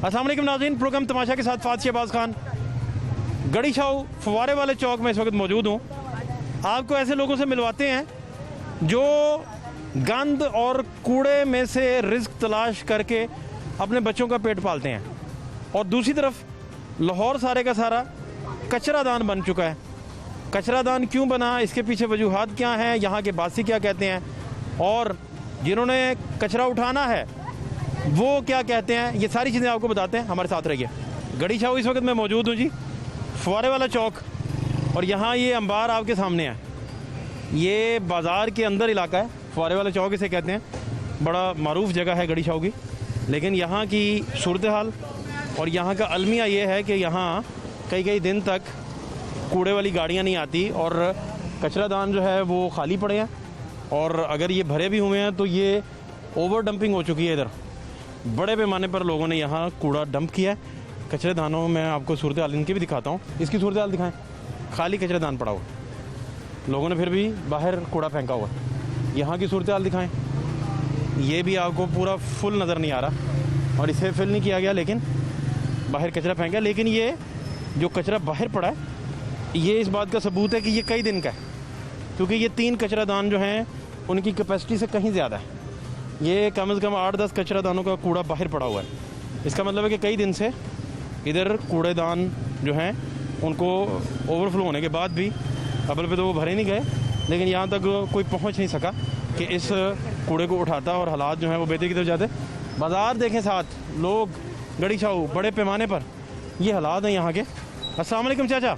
अस्सलाम वालेकुम नाज़रीन, प्रोग्राम तमाशा के साथ फात शहबाज खान गड़ी छाऊ फवारे वाले चौक में इस वक्त मौजूद हूँ। आपको ऐसे लोगों से मिलवाते हैं जो गंद और कूड़े में से रिस्क तलाश करके अपने बच्चों का पेट पालते हैं, और दूसरी तरफ लाहौर सारे का सारा कचरा दान बन चुका है। कचरा दान क्यों बना, इसके पीछे वजूहात क्या हैं, यहाँ के बासी क्या कहते हैं, और जिन्होंने कचरा उठाना है वो क्या कहते हैं, ये सारी चीज़ें आपको बताते हैं। हमारे साथ रहिए। गड़ी छाऊ इस वक्त मैं मौजूद हूँ जी, फुवारे वाला चौक, और यहाँ ये अंबार आपके सामने है। ये बाज़ार के अंदर इलाका है, फुवारे वाला चौक इसे कहते हैं। बड़ा मारूफ जगह है गड़ी छाऊ की, लेकिन यहाँ की सूरत हाल और यहाँ का अलमिया ये है कि यहाँ कई कई दिन तक कूड़े वाली गाड़ियाँ नहीं आती, और कचरा दान जो है वो खाली पड़े हैं, और अगर ये भरे भी हुए हैं तो ये ओवर डंपिंग हो चुकी है। इधर बड़े पैमाने पर लोगों ने यहाँ कूड़ा डंप किया है। कचरे दानों में आपको सूरत हाल इनकी भी दिखाता हूँ। इसकी सूरत हाल दिखाएं, खाली कचरे दान पड़ा हुआ, लोगों ने फिर भी बाहर कूड़ा फेंका हुआ। यहाँ की सूरत हाल दिखाएं, ये भी आपको पूरा फुल नज़र नहीं आ रहा, और इसे फिल नहीं किया गया, लेकिन बाहर कचरा फेंका। लेकिन ये जो कचरा बाहर पड़ा है ये इस बात का सबूत है कि ये कई दिन का है, क्योंकि ये 3 कचरा दान जो हैं उनकी कैपेसिटी से कहीं ज़्यादा है। ये कम से कम 8-10 कचरा दानों का कूड़ा बाहर पड़ा हुआ है। इसका मतलब है कि कई दिन से इधर कूड़ेदान जो हैं उनको ओवरफ्लो होने के बाद भी अबल पे तो वो भरे नहीं गए, लेकिन यहाँ तक कोई पहुँच नहीं सका कि इस कूड़े को उठाता, और हालात जो हैं वो बेहतरी की तरफ जाते। बाज़ार देखें, साथ लोग गड़ी छाऊ बड़े पैमाने पर, ये हालात हैं यहाँ के। अस्सलाम वालेकुम चाचा,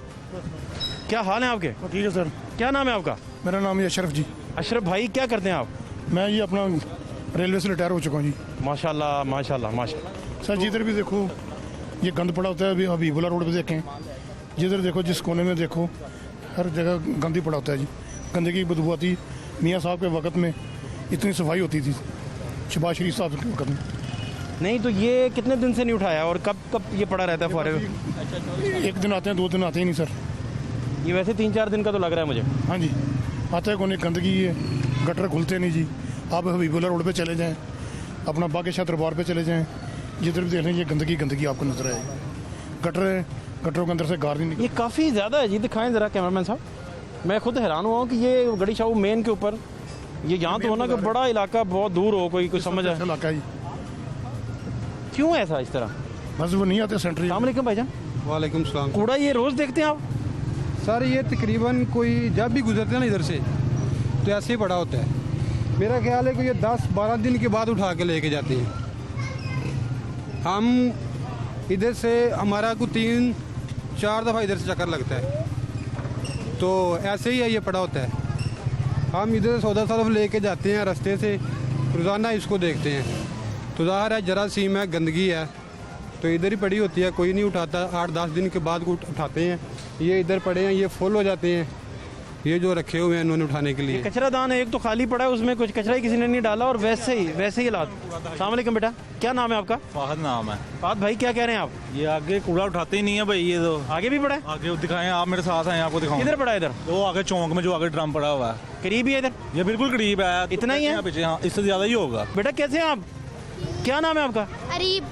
क्या हाल है आपके? ठीक है सर। क्या नाम है आपका? मेरा नाम है अशरफ जी। अशरफ भाई, क्या करते हैं आप? मैं ये अपना रेलवे से रिटायर हो चुका हूँ जी। माशाल्लाह माशाल्लाह माशाल्लाह। सर जिधर भी देखो ये गंद पड़ा होता है। अभी हबीबुल्ला रोड पे देखें, जिधर देखो, जिस कोने में देखो, हर जगह गंद ही पड़ा होता है जी। गंदगी की बदबू आती। मियाँ साहब के वक्त में इतनी सफाई होती थी, शहबाज शरीफ साहब के वक्त में। नहीं तो ये कितने दिन से नहीं उठाया, और कब कब ये पड़ा रहता है फुवारे में? 1 दिन आते हैं, 2 दिन आते ही नहीं सर। ये वैसे 3-4 दिन का तो लग रहा है मुझे। हाँ जी, आता है कौन, गंदगी है, गटर खुलते नहीं जी। आप हबीबुल्ला रोड पे चले जाएं, अपना बागे शाह दरबार पे चले जाएं, जिधर भी देख लें ये गंदगी आपको नजर आएगी। गटरों के अंदर से गार नहीं निकल। ये काफ़ी ज़्यादा है जी, दिखाएं ज़रा कैमरामैन साहब। मैं खुद हैरान हुआ हूँ कि ये गड़ी छाऊ मेन के ऊपर, ये यहाँ तो होना कि बड़ा इलाका बहुत दूर हो, कोई समझ आए इलाका ही क्यों ऐसा इस तरह? बस वो नहीं आते सेंट्री। अस्सलाम वालेकुम भाईजान। वालेकुम सलाम। कूड़ा ये रोज़ देखते हैं आप? सर ये तकरीबन कोई जब भी गुजरते हैं ना इधर से तो ऐसे ही पड़ा होता है। मेरा ख्याल है कि ये 10-12 दिन के बाद उठा के लेके जाते हैं। हम इधर से हमारा को 3-4 दफ़ा इधर से चक्कर लगता है, तो ऐसे ही है, ये पड़ा होता है। हम इधर से सौदा साफ लेके जाते हैं रास्ते से, रोज़ाना इसको देखते हैं, तो ज़ाहिर है जरासीम है, गंदगी है, तो इधर ही पड़ी होती है, कोई नहीं उठाता। 8-10 दिन के बाद को उठाते हैं। ये इधर पड़े हैं, ये फुल हो जाते हैं, ये जो रखे हुए हैं इन्होंने उठाने के लिए। कचरा दान है एक तो खाली पड़ा है, उसमें कुछ कचरा ही किसी ने नहीं डाला, और वैसे ही हालात। अस्सलाम वालेकुम बेटा, क्या नाम है आपका? फाहद नाम है। फाहद भाई, क्या कह रहे हैं आप? ये आगे कूड़ा उठाते ही नहीं है भाई, ये तो आगे भी पड़ा है? आगे दिखाएं, आप मेरे साथ हैं, आपको दिखाऊं। किधर पड़ा है? इधर वो आगे चौक में जो आगे ड्रम पड़ा हुआ है, करीब ही है इधर? ये बिल्कुल करीब है। इतना ही है? पीछे, हाँ, इससे ज्यादा ही होगा। बेटा कैसे हैं आप? क्या नाम है आपका? अरीब।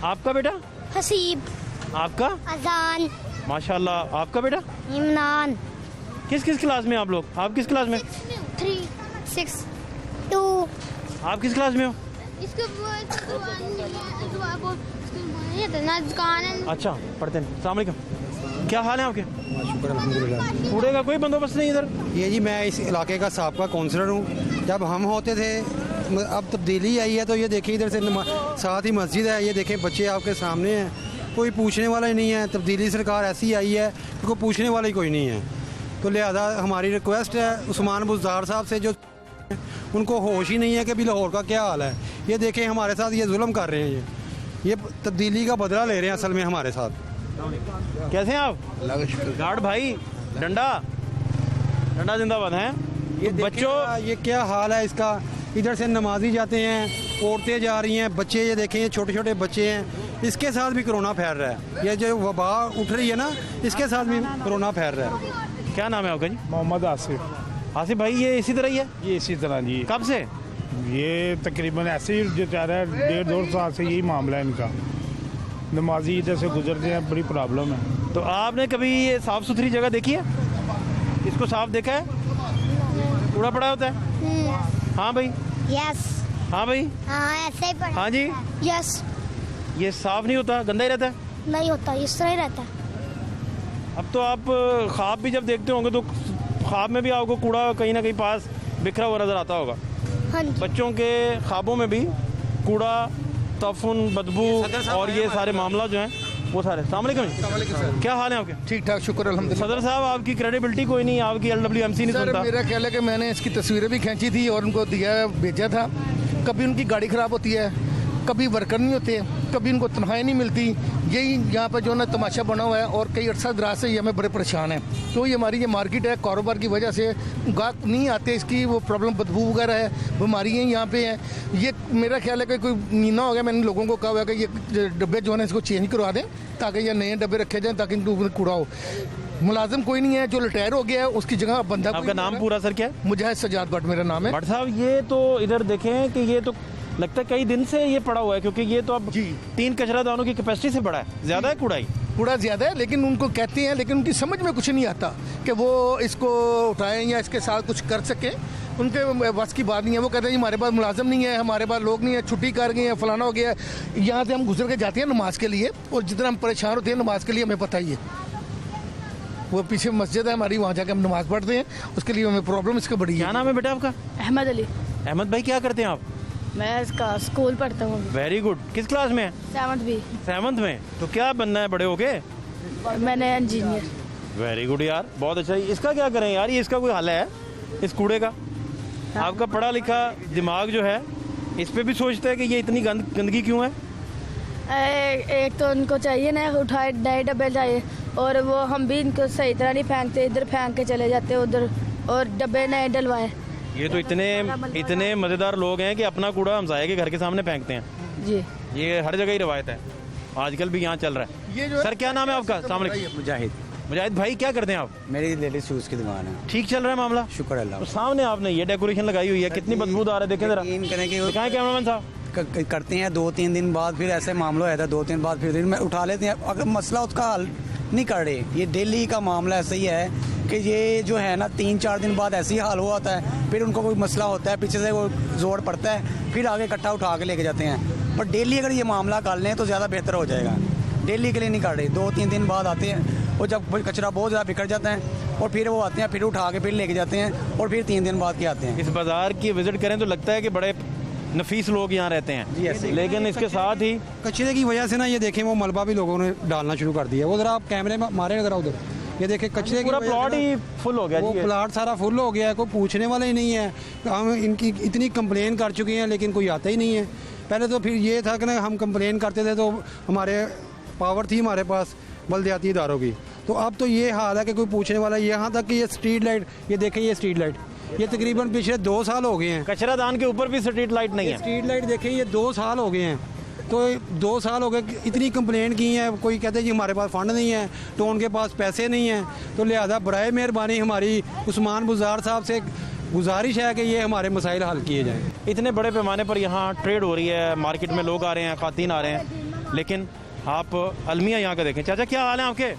आपका बेटा? हसीब। आपका? अजान। माशाल्लाह। आपका बेटा? इमरान। किस क्लास में आप लोग? आप किस क्लास में? 3, 6, 2। आप किस क्लास में हो? इसको दुकान है। अच्छा, पढ़ते हैं। अस्सलाम वालेकुम, क्या हाल है आपके? शुक्र अल्हम्दुलिल्लाह। कूड़े का कोई बंदोबस्त नहीं इधर? ये जी मैं इस इलाके का साबका काउंसलर हूँ। जब हम होते थे, अब तब्दीली आई है, तो ये देखिए इधर से साथ ही मस्जिद है, ये देखें बच्चे आपके सामने हैं, कोई पूछने वाला ही नहीं है। तब्दीली सरकार ऐसी आई है कि कोई पूछने वाला ही कोई नहीं है। तो लिहाजा हमारी रिक्वेस्ट है उस्मान बुज़दार साहब से, जो उनको होश ही नहीं है कि भी लाहौर का क्या हाल है। ये देखें हमारे साथ ये जुल्म कर रहे हैं, ये तब्दीली का बदला ले रहे हैं असल में हमारे साथ। कैसे हैं आप? गार्ड भाई, डंडा जिंदाबाद है। ये बच्चों, ये क्या हाल है इसका। इधर से नमाजी जाते हैं, औरतें जा रही हैं, बच्चे ये देखें, ये छोटे छोटे बच्चे हैं, इसके साथ भी कोरोना फैल रहा है। ये जो वबा उठ रही है ना, इसके साथ भी कोरोना फैल रहा है। क्या नाम है आपका जी? मोहम्मद आसिफ। आसिफ भाई, ये इसी तरह ही है? ये इसी तरह जी, कब से? ये तकरीबन ऐसे ही जो चाह रहा है 1.5-2 साल से यही मामला है इनका। नमाजी इधर से गुजरते हैं, बड़ी प्रॉब्लम है। तो आपने कभी ये साफ सुथरी जगह देखी है? इसको साफ देखा है? कूड़ा पड़ा होता है? हाँ भाई, यस हाँ भाई, हाँ ऐसे ही पड़ा हाँ जी। यस ये साफ नहीं होता, गंदा ही रहता है। नहीं होता, इस तरह ही रहता है। अब तो आप ख्वाब भी जब देखते होंगे तो ख्वाब में भी आपको कूड़ा कहीं ना कहीं पास बिखरा हुआ नजर आता होगा। हाँ जी। बच्चों के ख्वाबों में भी कूड़ा, तफुन, बदबू और ये सारे मामला जो हैं वो सारे। अस्सलाम वालेकुम, क्या हाल है आपके? ठीक ठाक, शुक्र अल्हम्दुलिल्लाह। सदर साहब, आपकी क्रेडिबिलिटी कोई नहीं, आपकी LWMC नहीं सर सुनता। मेरा ख्याल है कि मैंने इसकी तस्वीरें भी खींची थी और उनको दिया भेजा था। कभी उनकी गाड़ी ख़राब होती है, कभी वर्कर नहीं होते, कभी उनको तनख्वाहें नहीं मिलती। यही यहाँ पर जो है ना तमाशा बना हुआ है और कई अर्सा दराज से ये हमें बड़े परेशान हैं। तो ये हमारी ये मार्केट है, कारोबार की वजह से गाहक नहीं आते, इसकी वो प्रॉब्लम बदबू वगैरह है, बीमारियाँ यहाँ पे हैं। ये मेरा ख्याल है कि कोई महीना हो गया मैंने लोगों को कहा हुआ है कि ये डब्बे जो है ना इसको चेंज करवा दें ताकि ये नए डब्बे रखे जाएँ ताकि इनके ऊपर कूड़ा हो। मुलाजिम कोई नहीं है, जो रिटायर हो गया है उसकी जगह बंदा। आपका नाम पूरा सर क्या है? मुजाहिद सजाद भट्ट मेरा नाम है। भट्ट साहब, ये तो इधर देखें कि ये तो लगता है कई दिन से ये पड़ा हुआ है, क्योंकि ये तो अब जी 3 कचरादानों की कैपेसिटी से बड़ा है, ज्यादा है कूड़ा ही। कूड़ा ज़्यादा है, लेकिन उनको कहते हैं, लेकिन उनकी समझ में कुछ नहीं आता कि वो इसको उठाएं या इसके साथ कुछ कर सकें। उनके बस की बात नहीं है। वो कहते हैं जी हमारे पास मुलाजिम नहीं है, हमारे पास लोग नहीं है, छुट्टी कर गए हैं, फलाना हो गया है। यहाँ से हम गुजर के जाते हैं नमाज के लिए और जितना हम परेशान होते हैं नमाज के लिए हमें पता ही है। वो पीछे मस्जिद है हमारी, वहाँ जाके हम नमाज पढ़ते हैं, उसके लिए हमें प्रॉब्लम इसका बड़ी है। क्या नाम है बेटा आपका? अहमद अली। अहमद भाई, क्या करते हैं आप? मैं इसका स्कूल पढ़ता हूँ। Very good. किस क्लास में है? 7th भी। 7th में। तो क्या बनना है बड़े होके? मैंने इंजीनियर। वेरी गुड यार, बहुत अच्छा। इसका क्या करें यार, ये इसका कोई हल है इस कूड़े का? आपका पढ़ा लिखा दिमाग जो है इस पे भी सोचता है कि ये इतनी गंदगी क्यों है? एक तो उनको चाहिए ना उठाए नए डब्बे चाहिए, और वो हम भी इनको सही तरह नहीं फेंकते, इधर फेंक के चले जाते उधर, और डब्बे नए डलवाए। ये तो इतने मज़ेदार लोग हैं कि अपना कूड़ा हमसाये के घर के सामने फेंकते हैं जी। ये हर जगह ही रवायत है, आजकल भी यहाँ चल रहा है। ये जो है सर, क्या नाम है आपका? अस्सलाम वालेकुम। मुजाहिद। मुजाहिद भाई, क्या करते हैं आप? मेरी लेडीज शूज़ की दुकान है। ठीक चल रहा है मामला? शुक्र अल्लाह। तो सामने आपने ये डेकोरेशन लगाई हुई है, कितनी बदबूदार है, देखें जरा। यकीन करें कि वो दिखाएं कैमरामैन साहब। करते हैं 2-3 दिन बाद, फिर ऐसे मामला हो जाता है, 2-3 बाद फिर में उठा लेते हैं। अगर मसला उसका हल नहीं कर रहे, ये डेली का मामला ऐसा ही है कि ये जो है ना 3-4 दिन बाद ऐसे ही हाल हुआ होता है, फिर उनको कोई मसला होता है, पीछे से वो जोड़ पड़ता है, फिर आगे इकट्ठा उठा के लेके जाते हैं। पर डेली अगर ये मामला कर लें तो ज़्यादा बेहतर हो जाएगा। डेली के लिए नहीं कर रहे, 2-3 दिन बाद आते हैं, और जब कचरा बहुत ज़्यादा बिखर जाता है और फिर वो आते हैं, फिर उठा के फिर लेके जाते हैं, और फिर 3 दिन बाद के आते हैं। इस बाजार की विजिट करें तो लगता है कि बड़े नफीस लोग यहाँ रहते हैं, लेकिन इसके साथ ही कचरे की वजह से ना ये देखें वो मलबा भी लोगों ने डालना शुरू कर दिया। वो जरा आप कैमरे में मारे जरा उधर, ये देखें कचरे की पूरा वजह से प्लॉट ना ही फुल हो गया वो जी। प्लाट सारा फुल हो गया है, कोई पूछने वाला ही नहीं है। हम इनकी इतनी कंप्लेन कर चुके हैं लेकिन कोई आता ही नहीं है। पहले तो फिर ये था कि ना हम कंप्लेन करते थे तो हमारे पावर थी हमारे पास बलदियाती इदारों की, तो अब तो ये हाल है कि कोई पूछने वाला। यहाँ तक कि ये स्ट्रीट लाइट, ये देखें ये स्ट्रीट लाइट, ये तकरीबन पिछले 2 साल हो गए हैं। कचरादान के ऊपर भी स्ट्रीट लाइट नहीं है। स्ट्रीट लाइट देखें ये 2 साल हो गए हैं। तो 2 साल हो गए, इतनी कंप्लेन की है, कोई कहते हैं जी हमारे पास फंड नहीं है, तो उनके पास पैसे नहीं हैं। तो लिहाजा बराए मेहरबानी हमारी उस्मान बुज़ार साहब से गुजारिश है कि ये हमारे मसाइल हल किए जाएँ। इतने बड़े पैमाने पर यहाँ ट्रेड हो रही है, मार्केट में लोग आ रहे हैं, खातीन आ रहे हैं, लेकिन आप अलमिया यहाँ का देखें। चाचा, क्या हाल है आपके?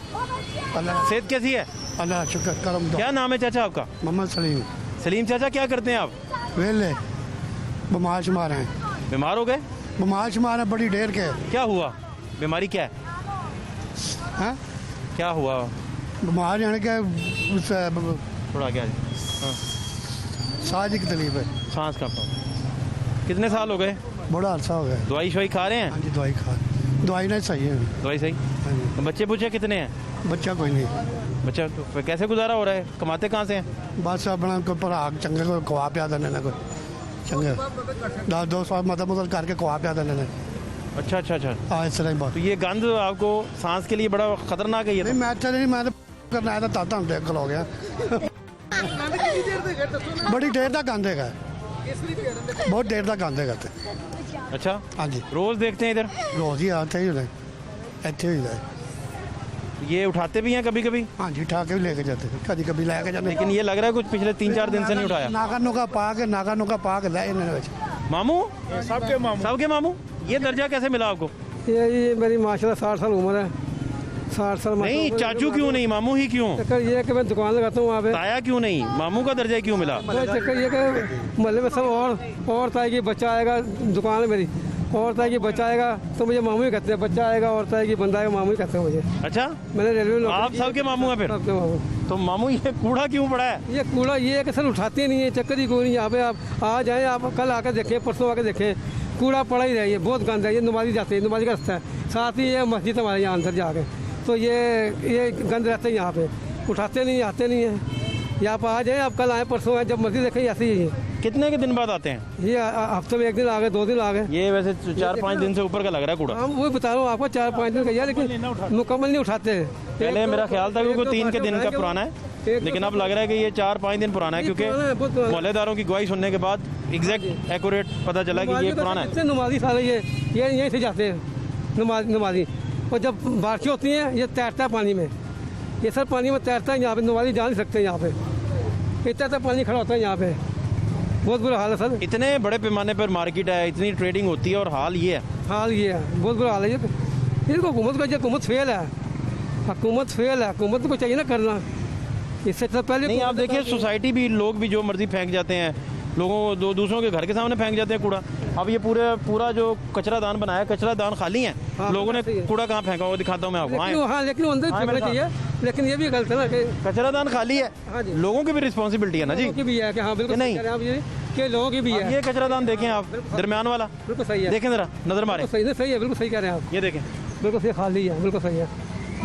सेहत कैसी है? अल्लाह शुक्र करम। क्या नाम है चाचा आपका? मोहम्मद सलीम। सलीम चाचा, क्या करते हैं आप? वेले बीमार शुमार हैं। बीमार हो गए? बीमार शुमार हैं, बड़ी ढेर के। क्या हुआ? बीमारी क्या है? हैं? क्या हुआ? बीमार यानी कि थोड़ा क्या सांस की तकलीफ है। सांस का प्रॉब्लम। कितने साल हो गए? बड़ा अरसा हो गया। दवाई शवाई खा रहे हैं? हाँ जी, दवाई खा, दवाई नहीं सही है। दवाई सही। हाँ जी। बच्चे पूछे कितने हैं? बच्चा कोई नहीं। बच्चा तो फिर कैसे गुजारा हो रहा है? कमाते कहाँ से हैं? बस अपना कोई भरा चंगे को खवा पिया देने ना, कोई चंगे 10-2 मदद करके खवा पिया देने। अच्छा अच्छा अच्छा। हाँ, इस तरह ही बात। तो ये गंद आपको सांस के लिए बड़ा खतरनाक है ये नहीं, तो? मैं अच्छा नहीं, मैं तो करना आया था तब तक देख हो गया। बड़ी देर तक गंद है, बहुत देर तक गंद है। अच्छा, हाँ जी, रोज देखते हैं इधर? रोज ही आते ही इतने ही है। ये उठाते भी हैं कभी कभी? हाँ जी, उठा के भी लेके जाते हैं, कभी कभी लेके जाते। लेकिन ये लग रहा है कुछ पिछले 3-4 दिन से नहीं उठाया। नागा नुका पा के लाए इन्होंने। मामू? सबके मामू। ये दर्जा कैसे मिला आपको? ये मेरी माशाल्लाह 60 साल उम्र है, 60 साल। नहीं चाचू क्यों नहीं, मामू ही क्यों? चक्कर ये है कि मैं दुकान लगाता हूँ वहाँ पे। ताया क्यों नहीं, मामू का दर्जा क्यों मिला? चक्कर ये कि मोहल्ले में सब औरत आएगी, बच्चा आएगा, दुकान है मेरी, औरत आएगी, बच्चा आएगा तो मुझे मामू ही कहते हैं, बच्चा आएगा, औरत आएगी, बंदा आएगा, मामू ही कहते हैं मुझे। अच्छा, मैंने रेलवे में आप सबके मामू हैं फिर? सबके मामू। तो मामू ये कूड़ा क्यों पड़ा है? ये कूड़ा ये है कि सर उठाते नहीं है, चक्कर ही कोई नहीं। यहाँ पे आप आ जाएँ, आप कल आकर देखें, परसों आकर देखें, कूड़ा पड़ा ही रही है, बहुत गंद है। ये नुमारी जाते हैं, नुमारी का रास्ता है, साथ ही ये मस्जिद हमारे यहाँ अंदर जाके, तो ये गंद रहते हैं यहाँ पे, उठाते नहीं, आते नहीं है। यहाँ पर आ जाए, आप कल आए, परसों आए, जब मर्जी देखें ऐसे ही है। कितने के दिन बाद आते हैं? ये हफ्ते में 1 दिन आ गए, 2 दिन आ गए। ये वैसे 4-5 दिन से ऊपर का लग रहा है कूड़ा। हम वही बता रहा हूँ आपको, 4-5 दिन का, लेकिन मुकम्मल नहीं उठाते हैं। पहले मेरा ख्याल था कि वो 3 के दिन का पुराना है, लेकिन अब लग रहा है कि ये 4-5 दिन पुराना है, क्योंकि मोहल्लेदारों की गवाही सुनने के बाद एग्जैक्ट एक्यूरेट पता चला कि ये पुराना है। नमाजी सारे ये यहीं से जाते हैं नमाजी, और जब बारिशें होती हैं ये तैरता है पानी में, ये सर पानी में तैरता है। यहाँ पे नमाजी जा नहीं सकते, यहाँ पे इतना पानी खड़ा होता है यहाँ पे, बहुत बुरा हाल है सर। इतने बड़े पैमाने पर मार्केट है, इतनी ट्रेडिंग होती है, और हाल ये है। हाल ये है, बहुत बुरा हाल है। ये हुकूमत फेल है, हुकूमत फेल है, हुकूमत को चाहिए ना करना। इससे तो पहले नहीं, आप देखिए सोसाइटी भी, लोग भी जो मर्जी फेंक जाते हैं, लोगों दूसरों के घर के सामने फेंक जाते हैं कूड़ा। अब ये पूरा जो कचरा दान बनाया, कचरा दान खाली है, लोगों ने कूड़ा कहाँ फेंका वो दिखाता हूँ मैं आपको। हाँ, लेकिन अंदर फेंकना चाहिए, लेकिन ये भी गलत है ना कि कचरा दान खाली है, लोगों की भी रिस्पॉन्सिबिलिटी है ना जी, की भी है कि हाँ बिल्कुल नहीं कि लोगों की भी है। ये कचरा दान देखें आप, दरमियान वाला, बिल्कुल सही है, देखें जरा, नजर मारे, सही है, बिल्कुल सही कह रहे हैं आप, ये देखें, बिल्कुल सही, खाली है, बिल्कुल सही है।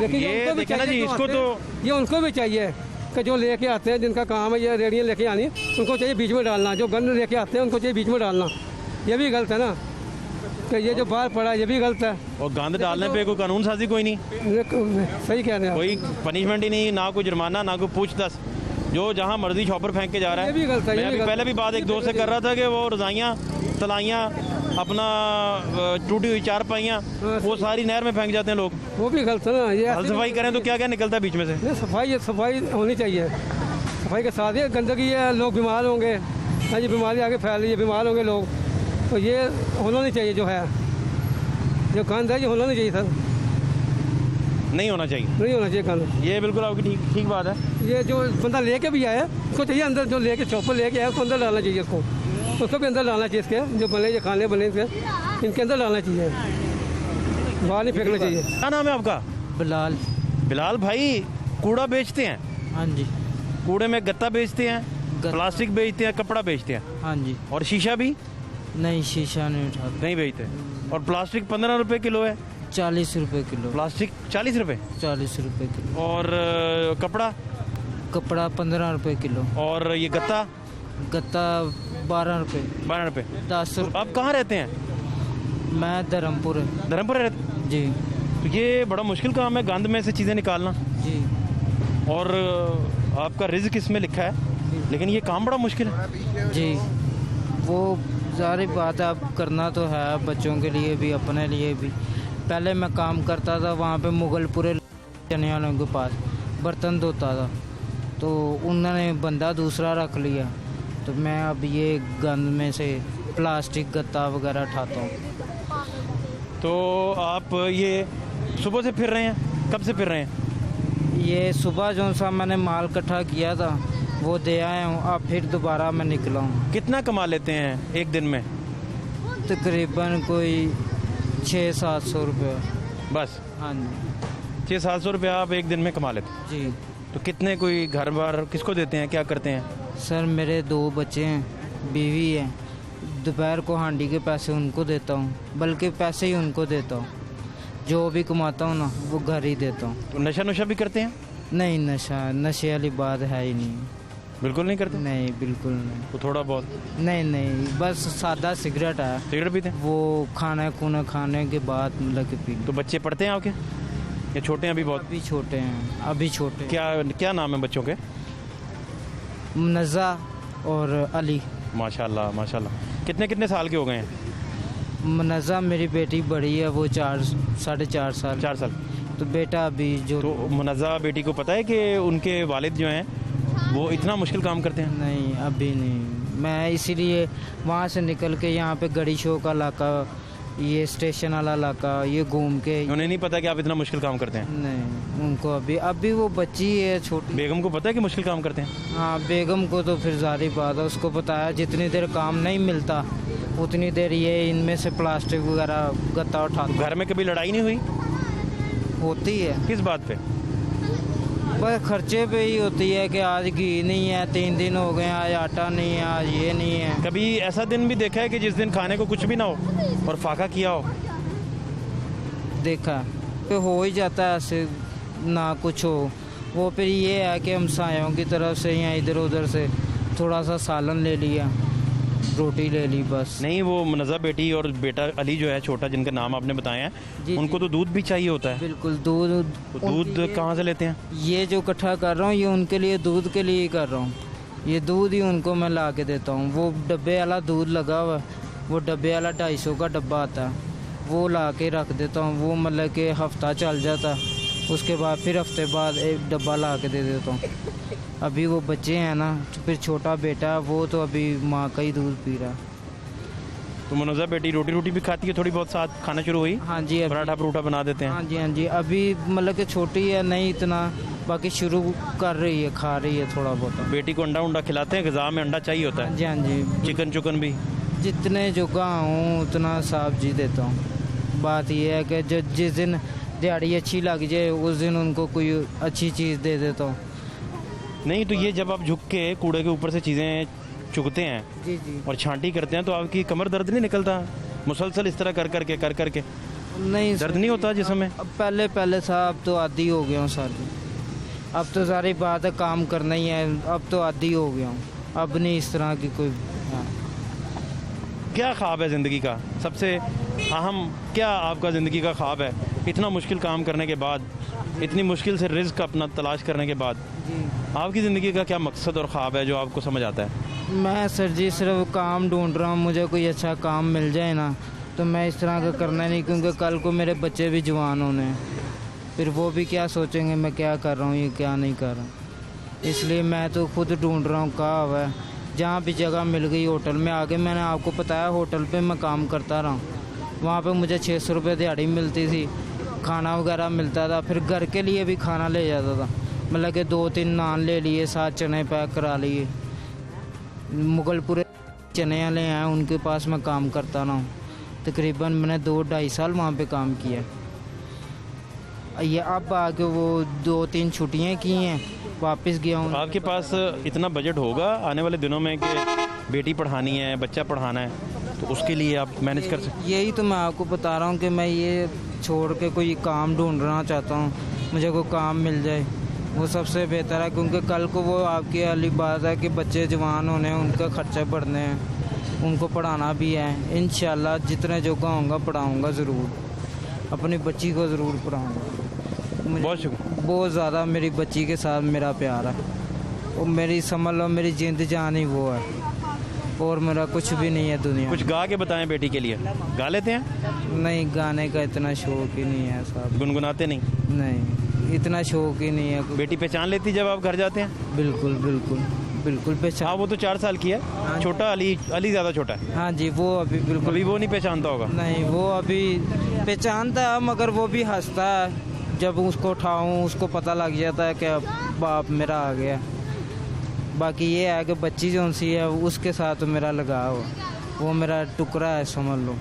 लेकिन ये देखें ना जी, इसको तो ये उनको भी चाहिए कि जो लेके आते हैं, जिनका काम है ये रेडियाँ लेके आनी, उनको चाहिए बीच में डालना। जो गंद लेके आते हैं उनको चाहिए बीच में डालना, ये भी गलत है ना कि ये जो बाहर पड़ा है ये भी गलत है। और गंद डालने पे कोई कानून साजी कोई नहीं, सही कह रहे हैं, कोई पनिशमेंट ही नहीं, ना कोई जुर्माना, ना कोई पूछताछ, जो जहाँ मर्जी शॉपर फेंक के जा रहा है। ये भी गलत है। मैं अभी पहले भी बात एक दोस्त से कर रहा था कि वो रजाइयाँ, तलाइयाँ, अपना टूटी हुई चारपाइयाँ, वो सारी नहर में फेंक जाते हैं लोग, वो भी गलत है ना। ये हल सफाई करें तो क्या क्या निकलता है बीच में से। सफाई होनी चाहिए, सफाई के साथ ही गंदगी है, लोग बीमार होंगे, हाँ जी, बीमारी आगे फैल रही है, बीमार होंगे लोग, तो ये होना नहीं चाहिए। जो है, जो गंद है ये होना नहीं चाहिए सर, नहीं होना चाहिए, नहीं होना चाहिए गंद। ये बिल्कुल आपकी ठीक बात है। ये जो बंदा लेके भी आया उसको चाहिए अंदर, जो लेके चौपर लेके आया उसको अंदर डालना चाहिए, उसको भी अंदर डालना चाहिए, इसके जो बने, जो खाने बने इनके अंदर डालना चाहिए, बाहर नहीं फेंकना चाहिए। क्या नाम है आपका? बिलाल। बिलाल भाई, कूड़ा बेचते हैं? हाँ जी। कूड़े में गत्ता बेचते हैं, प्लास्टिक बेचते हैं, कपड़ा बेचते हैं? हाँ जी। और शीशा भी? नहीं, शीशा नहीं उठाते, नहीं बेचते। और प्लास्टिक 15 रुपए किलो है? 40 रुपए किलो। प्लास्टिक 40 रुपए? 40 रुपए किलो। और कपड़ा? कपड़ा 15 रुपए किलो। और ये गत्ता? गत्ता 12 रुपए। 12 रुपए। 10 रुपए। आप कहाँ रहते हैं? मैं धर्मपुर। धर्मपुर रहते जी। तो ये बड़ा मुश्किल काम है गंद में से चीज़ें निकालना जी, और आपका रिज्क इसमें लिखा है, लेकिन ये काम बड़ा मुश्किल है जी। वो सारी बात है, अब करना तो है बच्चों के लिए भी, अपने लिए भी। पहले मैं काम करता था वहाँ पे मुगलपुरे चने वालों के पास, बर्तन धोता था, तो उन्होंने बंदा दूसरा रख लिया, तो मैं अब ये गंद में से प्लास्टिक गत्ता वगैरह उठाता हूँ। तो आप ये सुबह से फिर रहे हैं? कब से फिर रहे हैं? ये सुबह जो सा मैंने माल इकट्ठा किया था वो दे आया हूँ, अब फिर दोबारा मैं निकला हूँ। कितना कमा लेते हैं एक दिन में? तकरीबन कोई 600-700 रुपये बस? हाँ जी। 600-700 रुपया आप एक दिन में कमा लेते हैं? जी। तो कितने, कोई घर बार किसको देते हैं, क्या करते हैं? सर मेरे 2 बच्चे हैं, बीवी है, दोपहर को हांडी के पैसे उनको देता हूँ, बल्कि पैसे ही उनको देता हूँ, जो भी कमाता हूँ ना वो घर ही देता हूँ। तो नशा नुशा भी करते हैं? नहीं, नशे वाली बात है ही नहीं। बिल्कुल नहीं करते? नहीं, बिल्कुल नहीं। तो थोड़ा बहुत? नहीं, बस सादा सिगरेट है। सिगरेट पीते हैं? वो खाना खाने के बाद मतलब कि पी। तो बच्चे पढ़ते हैं आपके या छोटे हैं अभी? बहुत अभी छोटे हैं, अभी छोटे। क्या नाम है बच्चों के? नज़ा और अली। माशाल्लाह माशाल्लाह। कितने साल के हो गए हैं? नज़ा मेरी बेटी बड़ी है, वो 4-4.5 साल। 4 साल। तो बेटा अभी जो। तो मुनज़्ज़ा बेटी को पता है कि उनके वालिद जो हैं वो इतना मुश्किल काम करते हैं? नहीं, अभी नहीं। मैं इसीलिए वहाँ से निकल के यहाँ पे गड़ी शो का इलाका ये स्टेशन वाला इलाका, ये घूम के। उन्हें नहीं पता कि आप इतना मुश्किल काम करते हैं? नहीं, उनको अभी वो बच्ची है छोटी। बेगम को पता है कि मुश्किल काम करते हैं? हाँ, बेगम को तो फिर जारी बात है, उसको पता है जितनी देर काम नहीं मिलता उतनी देर ये इनमें से प्लास्टिक वगैरह गत्ता उठाता। घर में कभी लड़ाई नहीं हुई? होती है। किस बात पे? बस खर्चे पे ही होती है कि आज घी नहीं है, 3 दिन हो गए, आज आटा नहीं है, आज ये नहीं है। कभी ऐसा दिन भी देखा है कि जिस दिन खाने को कुछ भी ना हो और फाका किया हो? देखा तो हो ही जाता है ऐसे, ना कुछ हो। वो फिर ये है कि हम सायों की तरफ से या इधर उधर से थोड़ा सा सालन ले लिया, रोटी ले ली बस। नहीं, वो मुनज़्ज़ा बेटी और बेटा अली जो है छोटा, जिनका नाम आपने बताया जी, है, उनको तो दूध भी चाहिए होता है। बिल्कुल, दूध। तो दूध कहाँ से लेते हैं? ये जो इकट्ठा कर रहा हूँ ये उनके लिए दूध के लिए ही कर रहा हूँ। ये दूध ही उनको मैं ला के देता हूँ। वो डब्बे वाला दूध लगा हुआ, वो डब्बे वाला 250 का डब्बा आता है, वो ला के रख देता हूँ। वो मतलब कि हफ्ता चल जाता, उसके बाद फिर हफ्ते बाद एक डब्बा ला के दे देता हूँ। अभी वो बच्चे हैं ना, फिर छोटा बेटा है वो तो अभी माँ का ही दूध पी रहा है। तो मुनज़्ज़ा बेटी रोटी भी खाती है थोड़ी बहुत, साथ खाना शुरू हुई? हाँ जी, पराठा परूठा बना देते हैं? हाँ जी, हाँ जी। अभी मतलब कि छोटी है, नहीं इतना, बाकी शुरू कर रही है, खा रही है थोड़ा बहुत। बेटी को अंडा खिलाते हैं? ग़िज़ा में अंडा चाहिए होता है? जी, हाँ जी। चिकन चुकन भी? जितने जुगा हूँ उतना साफ जी देता हूँ। बात यह है कि जो जिस दिन दिहाड़ी अच्छी लग जाए उस दिन उनको कोई अच्छी चीज़ दे देता हूँ। नहीं, तो ये जब आप झुक के कूड़े के ऊपर से चीज़ें चुगते हैं जी जी, और छांटी करते हैं तो आपकी कमर दर्द नहीं निकलता मुसलसल इस तरह कर करके? नहीं दर्द नहीं होता जिसमें? अब पहले साहब तो आदी हो गया हूँ सर। अब तो सारी बात है, काम करना ही है, अब तो आदी हो गया हूँ, अब नहीं इस तरह की कोई। हाँ। क्या ख्वाब है ज़िंदगी का? सबसे अहम क्या आपका ज़िंदगी का ख्वाब है? इतना मुश्किल काम करने के बाद, इतनी मुश्किल से रिज़्क़ अपना तलाश करने के बाद, आपकी ज़िंदगी का क्या मकसद और ख्वाब है जो आपको समझ आता है? मैं सर जी सिर्फ काम ढूंढ रहा हूँ, मुझे कोई अच्छा काम मिल जाए ना तो मैं इस तरह का करना नहीं, क्योंकि कल को मेरे बच्चे भी जवान होने हैं, फिर वो भी क्या सोचेंगे मैं क्या कर रहा हूँ, ये क्या नहीं कर रहा हूँ। इसलिए मैं तो खुद ढूंढ रहा हूँ कहाँ हुआ है, जहाँ भी जगह मिल गई। होटल में आगे मैंने आपको बताया, होटल पे मैं काम करता रहा, वहाँ पे मुझे 600 रुपये दिहाड़ी मिलती थी, खाना वगैरह मिलता था, फिर घर के लिए भी खाना ले जाता था। मतलब कि 2-3 नान ले लिए, 7 चने पैक करा लिए। मुगलपुरे चने वाले हैं, उनके पास मैं काम करता रहा हूँ। तकरीबन मैंने 2-2.5 साल वहाँ पे काम किया। ये अब आके वो 2-3 छुट्टियाँ की हैं, वापस गया हूँ। आपके पास इतना बजट होगा आने वाले दिनों में कि बेटी पढ़ानी है, बच्चा पढ़ाना है, तो उसके लिए आप मैनेज कर सकते? यही तो मैं आपको बता रहा हूँ कि मैं ये छोड़ के कोई काम ढूंढना चाहता हूँ, मुझे कोई काम मिल जाए वो सबसे बेहतर है, क्योंकि कल को वो आपकी वाली बात है कि बच्चे जवान होने हैं, उनका खर्चे बढ़ने हैं, उनको पढ़ाना भी है। इंशाल्लाह जितने जोगा होगा पढ़ाऊँगा ज़रूर, अपनी बच्ची को ज़रूर पढ़ाऊँगा। बहुत शुक्रिया। बहुत ज़्यादा मेरी बच्ची के साथ मेरा प्यार है, वो मेरी समझ लो मेरी जिंद जान ही वो है, और मेरा कुछ भी नहीं है दुनिया। कुछ गा के बताएं बेटी के लिए। गा लेते हैं? नहीं, गाने का इतना शौक ही नहीं है साहब। गुनगुनाते नहीं? नहीं, इतना शौक ही नहीं है। बेटी पहचान लेती जब आप घर जाते हैं? बिल्कुल बिल्कुल बिल्कुल पहचान। हाँ, वो तो 4 साल की है। छोटा अली ज़्यादा छोटा है। हाँ जी, वो अभी बिल्कुल। अभी वो नहीं पहचानता होगा? नहीं, वो अभी पहचानता है, मगर वो भी हंसता है जब उसको उठाऊँ, उसको पता लग जाता है कि बाप मेरा आ गया। बाकी ये है कि बच्ची जो सी है उसके साथ मेरा लगाव, वो मेरा टुकड़ा है समझ लो।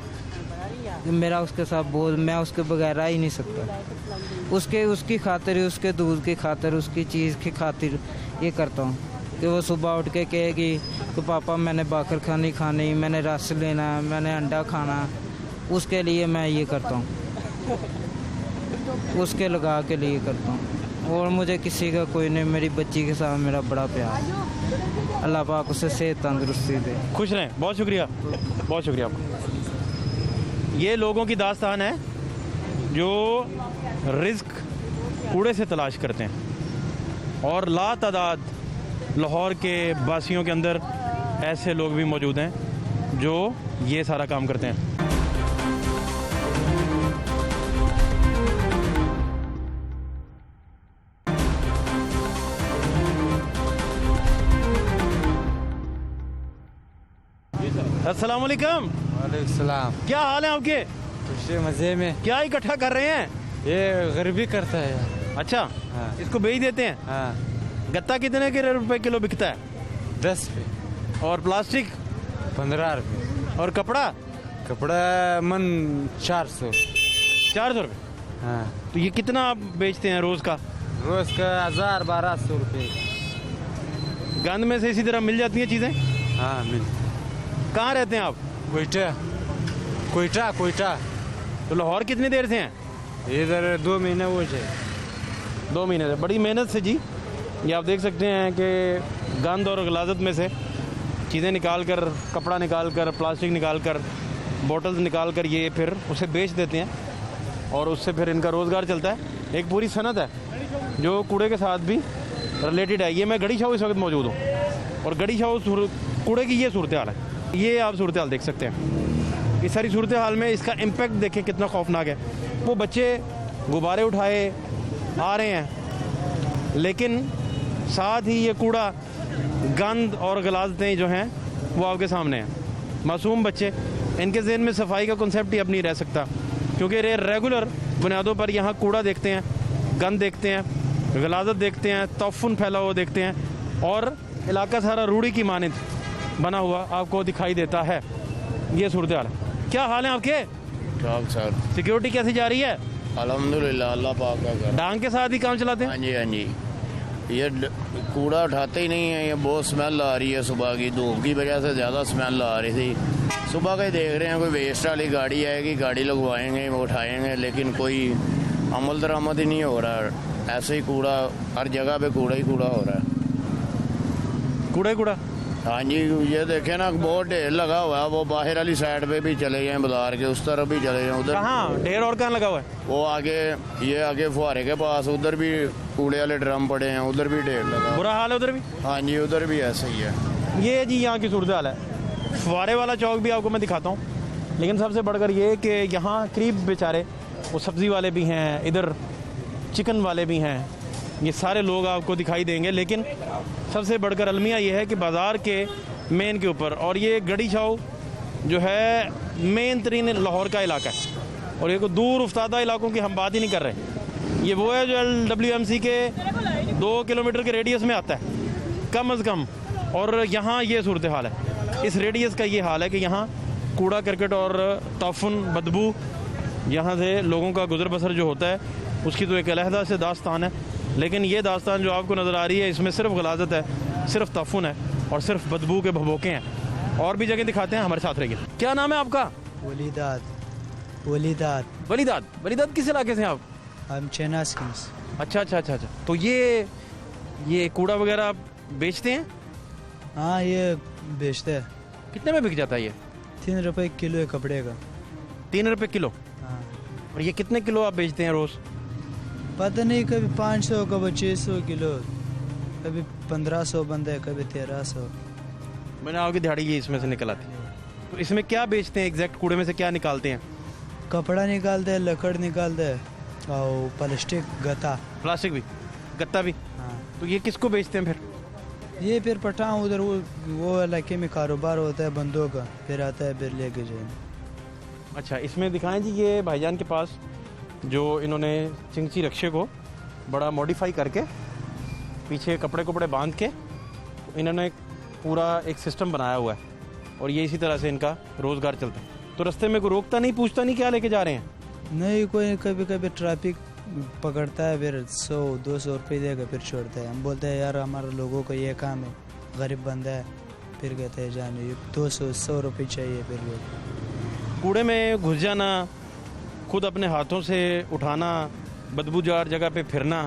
मेरा उसके साथ बहुत, मैं उसके बगैर रह ही नहीं सकता। उसकी खातिर, उसके दूध की खातिर, उसकी चीज़ की खातिर ये करता हूँ कि वो सुबह उठ के कहेगी कि पापा मैंने बाकर खानी, मैंने रस लेना, मैंने अंडा खाना, उसके लिए मैं ये करता हूँ, उसके लगा के लिए करता हूँ। और मुझे किसी का कोई नहीं, मेरी बच्ची के साथ मेरा बड़ा प्यार है। अल्लाह पाक उसे सेहत तंदुरुस्ती दे। खुश रहें। बहुत शुक्रिया, बहुत शुक्रिया आपका। ये लोगों की दास्तान है जो रिज़्क़ कूड़े से तलाश करते हैं, और लातादाद लाहौर के बासियों के अंदर ऐसे लोग भी मौजूद हैं जो ये सारा काम करते हैं। अस्सलाम वालेकुम। वालेकुम सलाम। क्या हाल है आपके? खुशी मज़े में। क्या इकट्ठा कर रहे हैं? ये गरीबी करता है यार। अच्छा, हाँ। इसको बेच देते हैं। हाँ, गत्ता कितने के रुपए किलो बिकता है? 10 पे। और प्लास्टिक? 15 रुपये। और कपड़ा? कपड़ा मन 400। 400 रुपये। हाँ, तो ये कितना आप बेचते हैं रोज का? रोज़ का 1000-1200 रुपये। गंद में से इसी तरह मिल जाती हैं चीजें? हाँ, मिलते। कहाँ रहते हैं आप? कोयटा। तो लाहौर कितनी देर से हैं? इधर 2 महीने हो जाए। 2 महीने से। बड़ी मेहनत से जी। ये आप देख सकते हैं कि गंद और गलाजत में से चीज़ें निकाल कर, कपड़ा निकाल कर, प्लास्टिक निकाल कर, बोतल्स निकाल कर ये फिर उसे बेच देते हैं और उससे फिर इनका रोज़गार चलता है। एक पूरी सनत है जो कूड़े के साथ भी रिलेटेड है। ये मैं गड़ी शाह इस वक्त मौजूद हूँ और गड़ी शाह कूड़े की ये सूरत हाल है। ये आप सूरत हाल देख सकते हैं। इस सारी सूरत हाल में इसका इम्पेक्ट देखें कितना खौफनाक है। वो बच्चे गुब्बारे उठाए आ रहे हैं, लेकिन साथ ही ये कूड़ा, गंद और गलाजतें जो हैं वो आपके सामने हैं। मासूम बच्चे, इनके ज़हन में सफाई का कॉन्सेप्ट ही अब नहीं रह सकता, क्योंकि रेगुलर बुनियादों पर यहाँ कूड़ा देखते हैं, गंद देखते हैं, गलाजत देखते हैं, तोफ़ुन फैला हुआ देखते हैं और इलाका सारा रूढ़ी की मानद बना हुआ आपको दिखाई देता है। ये सूरत हाल है। क्या हाल है आपके? ठीक सर। सिक्योरिटी कैसी जा रही है? अल्हम्दुलिल्लाह, अल्लाह पाक का कर। डांग के साथ ही काम चलाते हैं? हाँ जी, हाँ जी। ये कूड़ा उठाते ही नहीं है। ये बहुत स्मेल आ रही है। सुबह की धूप की वजह से ज़्यादा स्मेल आ रही थी। सुबह का ही देख रहे हैं कोई वेस्ट वाली गाड़ी आएगी, गाड़ी लगवाएंगे, वो उठाएंगे, लेकिन कोई अमल दरामद ही नहीं हो रहा। ऐसे ही कूड़ा हर जगह पे कूड़ा ही कूड़ा हो रहा है। कूड़ा? हाँ जी, ये देखे ना बहुत ढेर लगा हुआ है। वो बाहर वाली साइड पे भी चले गए, बाजार के उस तरफ भी चले गए। उधर कहाँ ढेर और कहाँ लगा हुआ है? वो आगे, ये आगे फुहारे के पास, उधर भी कूड़े वाले ड्रम पड़े हैं, उधर भी ढेर लगा। बुरा हाल है उधर भी? हाँ जी, उधर भी ऐसा ही है। ये जी यहाँ की सूरत हाल है। फुहारे वाला चौक भी आपको मैं दिखाता हूँ, लेकिन सबसे बढ़कर ये कि यहाँ करीब बेचारे वो सब्ज़ी वाले भी हैं, इधर चिकन वाले भी हैं, ये सारे लोग आपको दिखाई देंगे। लेकिन सबसे बढ़कर अलमिया ये है कि बाज़ार के मेन के ऊपर, और ये गड़ी शाह जो है मेन तरीन लाहौर का इलाका है और ये कोई दूर उफ्तादा इलाकों की हम बात ही नहीं कर रहे। ये वो है जो LWMC के 2 किलोमीटर के रेडियस में आता है कम अज़ कम। और यहाँ ये सूरत हाल है। इस रेडियस का ये हाल है कि यहाँ कूड़ा करकट और तोफ़ुन, बदबू, यहाँ से लोगों का गुजर बसर जो होता है उसकी तो एक अलहदा से दास्तान है। लेकिन ये दास्तान जो आपको नज़र आ रही है, इसमें सिर्फ गलाजत है, सिर्फ तोफ़ुन है और सिर्फ बदबू के भभोके हैं। और भी जगह दिखाते हैं, हमारे साथ रहिए। क्या नाम है आपका? वलीदाद किस इलाके से हैं आप? हम चेना स्किम्स। अच्छा। तो ये कूड़ा वगैरह आप बेचते हैं? हाँ, ये बेचते हैं। कितने में बिक जाता है ये? 3 रुपए किलो है कपड़े का। 3 रुपए किलो? हाँ। और ये कितने किलो आप बेचते हैं रोज़? पता नहीं, कभी 500, कभी 600 किलो, कभी 1500 बंद है, कभी 1300। मैंने आपकी दिहाड़ी ये इसमें से निकल आती है। तो इसमें क्या बेचते हैं एग्जैक्ट? कूड़े में से क्या निकालते हैं? कपड़ा निकालते हैं, लकड़ निकालते हैं और प्लास्टिक, प्लास्टिक भी, गत्ता भी। हाँ। तो ये किसको बेचते हैं फिर? ये फिर पठान उधर वो इलाके में कारोबार होता है बंदों का, फिर आता है, फिर लेके जाए। अच्छा, इसमें दिखाएं जी। ये भाईजान के पास जो इन्होंने चिंची रक्शे को बड़ा मॉडिफाई करके पीछे कपड़े बांध के इन्होंने पूरा एक सिस्टम बनाया हुआ है और ये इसी तरह से इनका रोज़गार चलता है। तो रास्ते में कोई रोकता नहीं, पूछता नहीं क्या लेके जा रहे हैं? नहीं, कोई कभी कभी ट्रैफिक पकड़ता है, फिर 100-200 रुपये देगा, फिर छोड़ता है। हम बोलते हैं यार हमारे लोगों का ये काम है, गरीब बंदा है, फिर कहते हैं जाने 200-100 रुपये चाहिए। फिर लोग कूड़े में घुस जाना, खुद अपने हाथों से उठाना, बदबूदार जगह पे फिरना,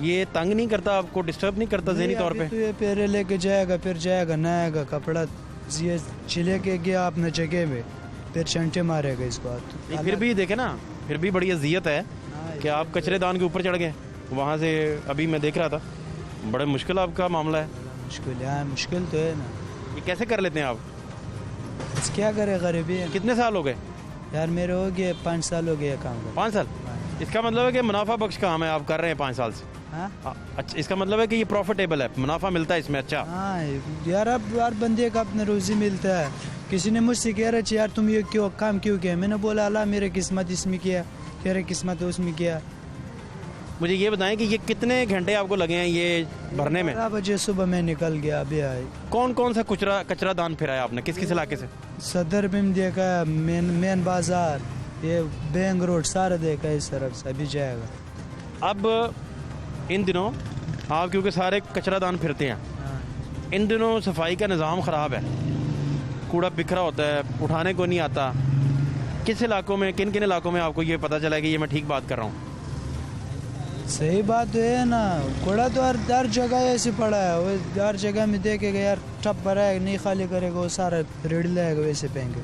ये तंग नहीं करता आपको, डिस्टर्ब नहीं करता ज़हनी तौर पे? तो ये पहले लेके जाएगा, फिर जाएगा, नहाएगा, कपड़ा ये चिले के गया अपने जगह में, फिर चंटे मारेगा इसको। फिर भी देखे ना, फिर भी बड़ी अजियत है कि आप कचरेदान के ऊपर चढ़ गए वहाँ से। अभी मैं देख रहा था, बड़े मुश्किल आपका मामला है। मुश्किल तो है ना। ये कैसे कर लेते हैं आप? क्या करे, गरीबी है। कितने साल हो गए? यार मेरे हो गए 5 साल हो गए काम। 5 साल? इसका मतलब है कि मुनाफा बख्श काम है, आप कर रहे हैं 5 साल से। अच्छा, इसका मतलब है कि ये प्रॉफिटेबल है, मुनाफा मिलता है इसमें? अच्छा। हाँ यार, अब हर बंदे का अपना रोजी मिलता है, किसी ने मुझसे कह रहा यार तुम ये क्यों काम क्यों किया, मैंने बोला अल्लाह मेरे किस्मत इसमें किया, कह रहे किस्मत उसमें किया। मुझे ये बताएं कि ये कितने घंटे आपको लगे हैं ये भरने में? 12 बजे सुबह मैं निकल गया, अभी आए। कौन कौन सा कचरा दान फिराया आपने, किस किस इलाके से? सदर में देखा, मेन बाजार, ये बैंक रोड सारा देखा इस तरफ से, अभी जाएगा। अब इन दिनों आप क्योंकि सारे कचरा दान फिरते हैं, इन दिनों सफाई का निज़ाम ख़राब है, कूड़ा बिखरा होता है, उठाने को नहीं आता। किस इलाकों में, किन किन इलाकों में आपको ये पता चला कि ये मैं ठीक बात कर रहा हूँ? सही बात तो है ना, कूड़ा तो हर जगह ऐसे पड़ा है, वो हर जगह में देखेगा यार ठप भरा है, नहीं खाली करेगा वो सारा रेडी लाएगा वैसे फेंके।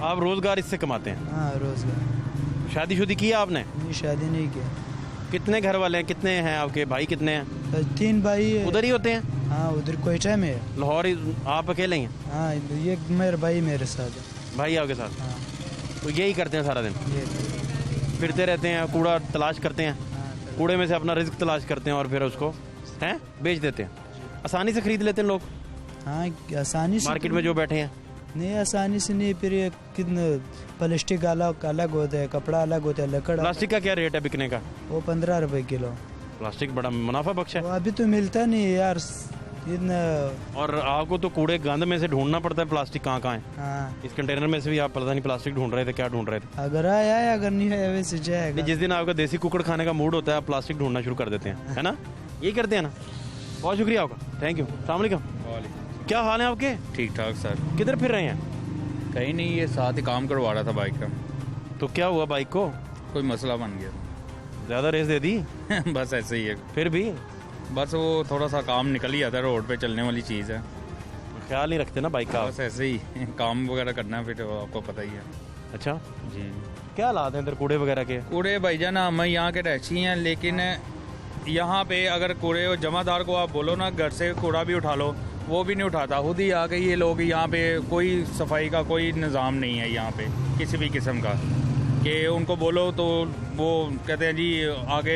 आप रोज़गार इससे कमाते हैं? हाँ रोज़गार। शादी की आपने? नहीं शादी नहीं किया। कितने घर वाले हैं, कितने हैं आपके भाई, कितने हैं? 3 भाई है। उधर ही होते हैं? हाँ उधर कोयटा में है। लाहौर आप अकेले ही हैं? हाँ ये मेरे भाई मेरे साथ है। भाई आपके साथ? हाँ। तो यही करते हैं सारा दिन? फिरते रहते हैं, कूड़ा तलाश करते हैं, कूड़े में से अपना रिस्क तलाश करते हैं और फिर उसको हैं बेच देते हैं। आसानी से खरीद लेते हैं लोग? हाँ आसानी से। मार्केट में जो बैठे हैं? नहीं आसानी से नहीं, फिर ये कितने प्लास्टिक अलग होता है, कपड़ा अलग होता है, लकड़। प्लास्टिक का क्या रेट है बिकने का? वो 15 रुपए किलो। प्लास्टिक बड़ा मुनाफा बख्श है। अभी तो मिलता नहीं है यार इतना। और आपको तो कूड़े गंद में से ढूंढना पड़ता है प्लास्टिक कहाँ कहाँ है। हाँ। इस कंटेनर में से भी आप पता नहीं प्लास्टिक ढूंढ रहे थे, क्या ढूंढ रहे थे? अगर आया अगर नहीं आया वैसे जाएगा। जिस दिन आपका देसी कुकड़ खाने का मूड होता है आप प्लास्टिक ढूंढना शुरू कर देते हैं, है ना? यही करते हैं ना? बहुत शुक्रिया आपका, थैंक यू। अस्सलाम वालेकुम। क्या हाल है आपके? ठीक ठाक सर। किधर फिर रहे हैं? कहीं नहीं, ये साथ ही काम करवा रहा था बाइक का। तो क्या हुआ बाइक को? कोई मसला बन गया। ज़्यादा रेस दे दी? बस ऐसे ही है। फिर भी बस वो थोड़ा सा काम निकल ही जाता है, रोड पे चलने वाली चीज़ है, ख्याल नहीं रखते ना बाइक का? बस ऐसे ही काम वगैरह करना है, फिर तो आपको पता ही है। अच्छा जी। क्या हालात हैं इधर कूड़े वगैरह के? कूड़े भाईजान हम यहाँ के रहची हैं, लेकिन यहाँ पे अगर कूड़े जमादार को आप बोलो ना घर से कूड़ा भी उठा लो, वो भी नहीं उठाता, खुद ही आके ये लोग यहाँ पे कोई सफाई का कोई निज़ाम नहीं है यहाँ पे किसी भी किस्म का, कि उनको बोलो तो वो कहते हैं जी आगे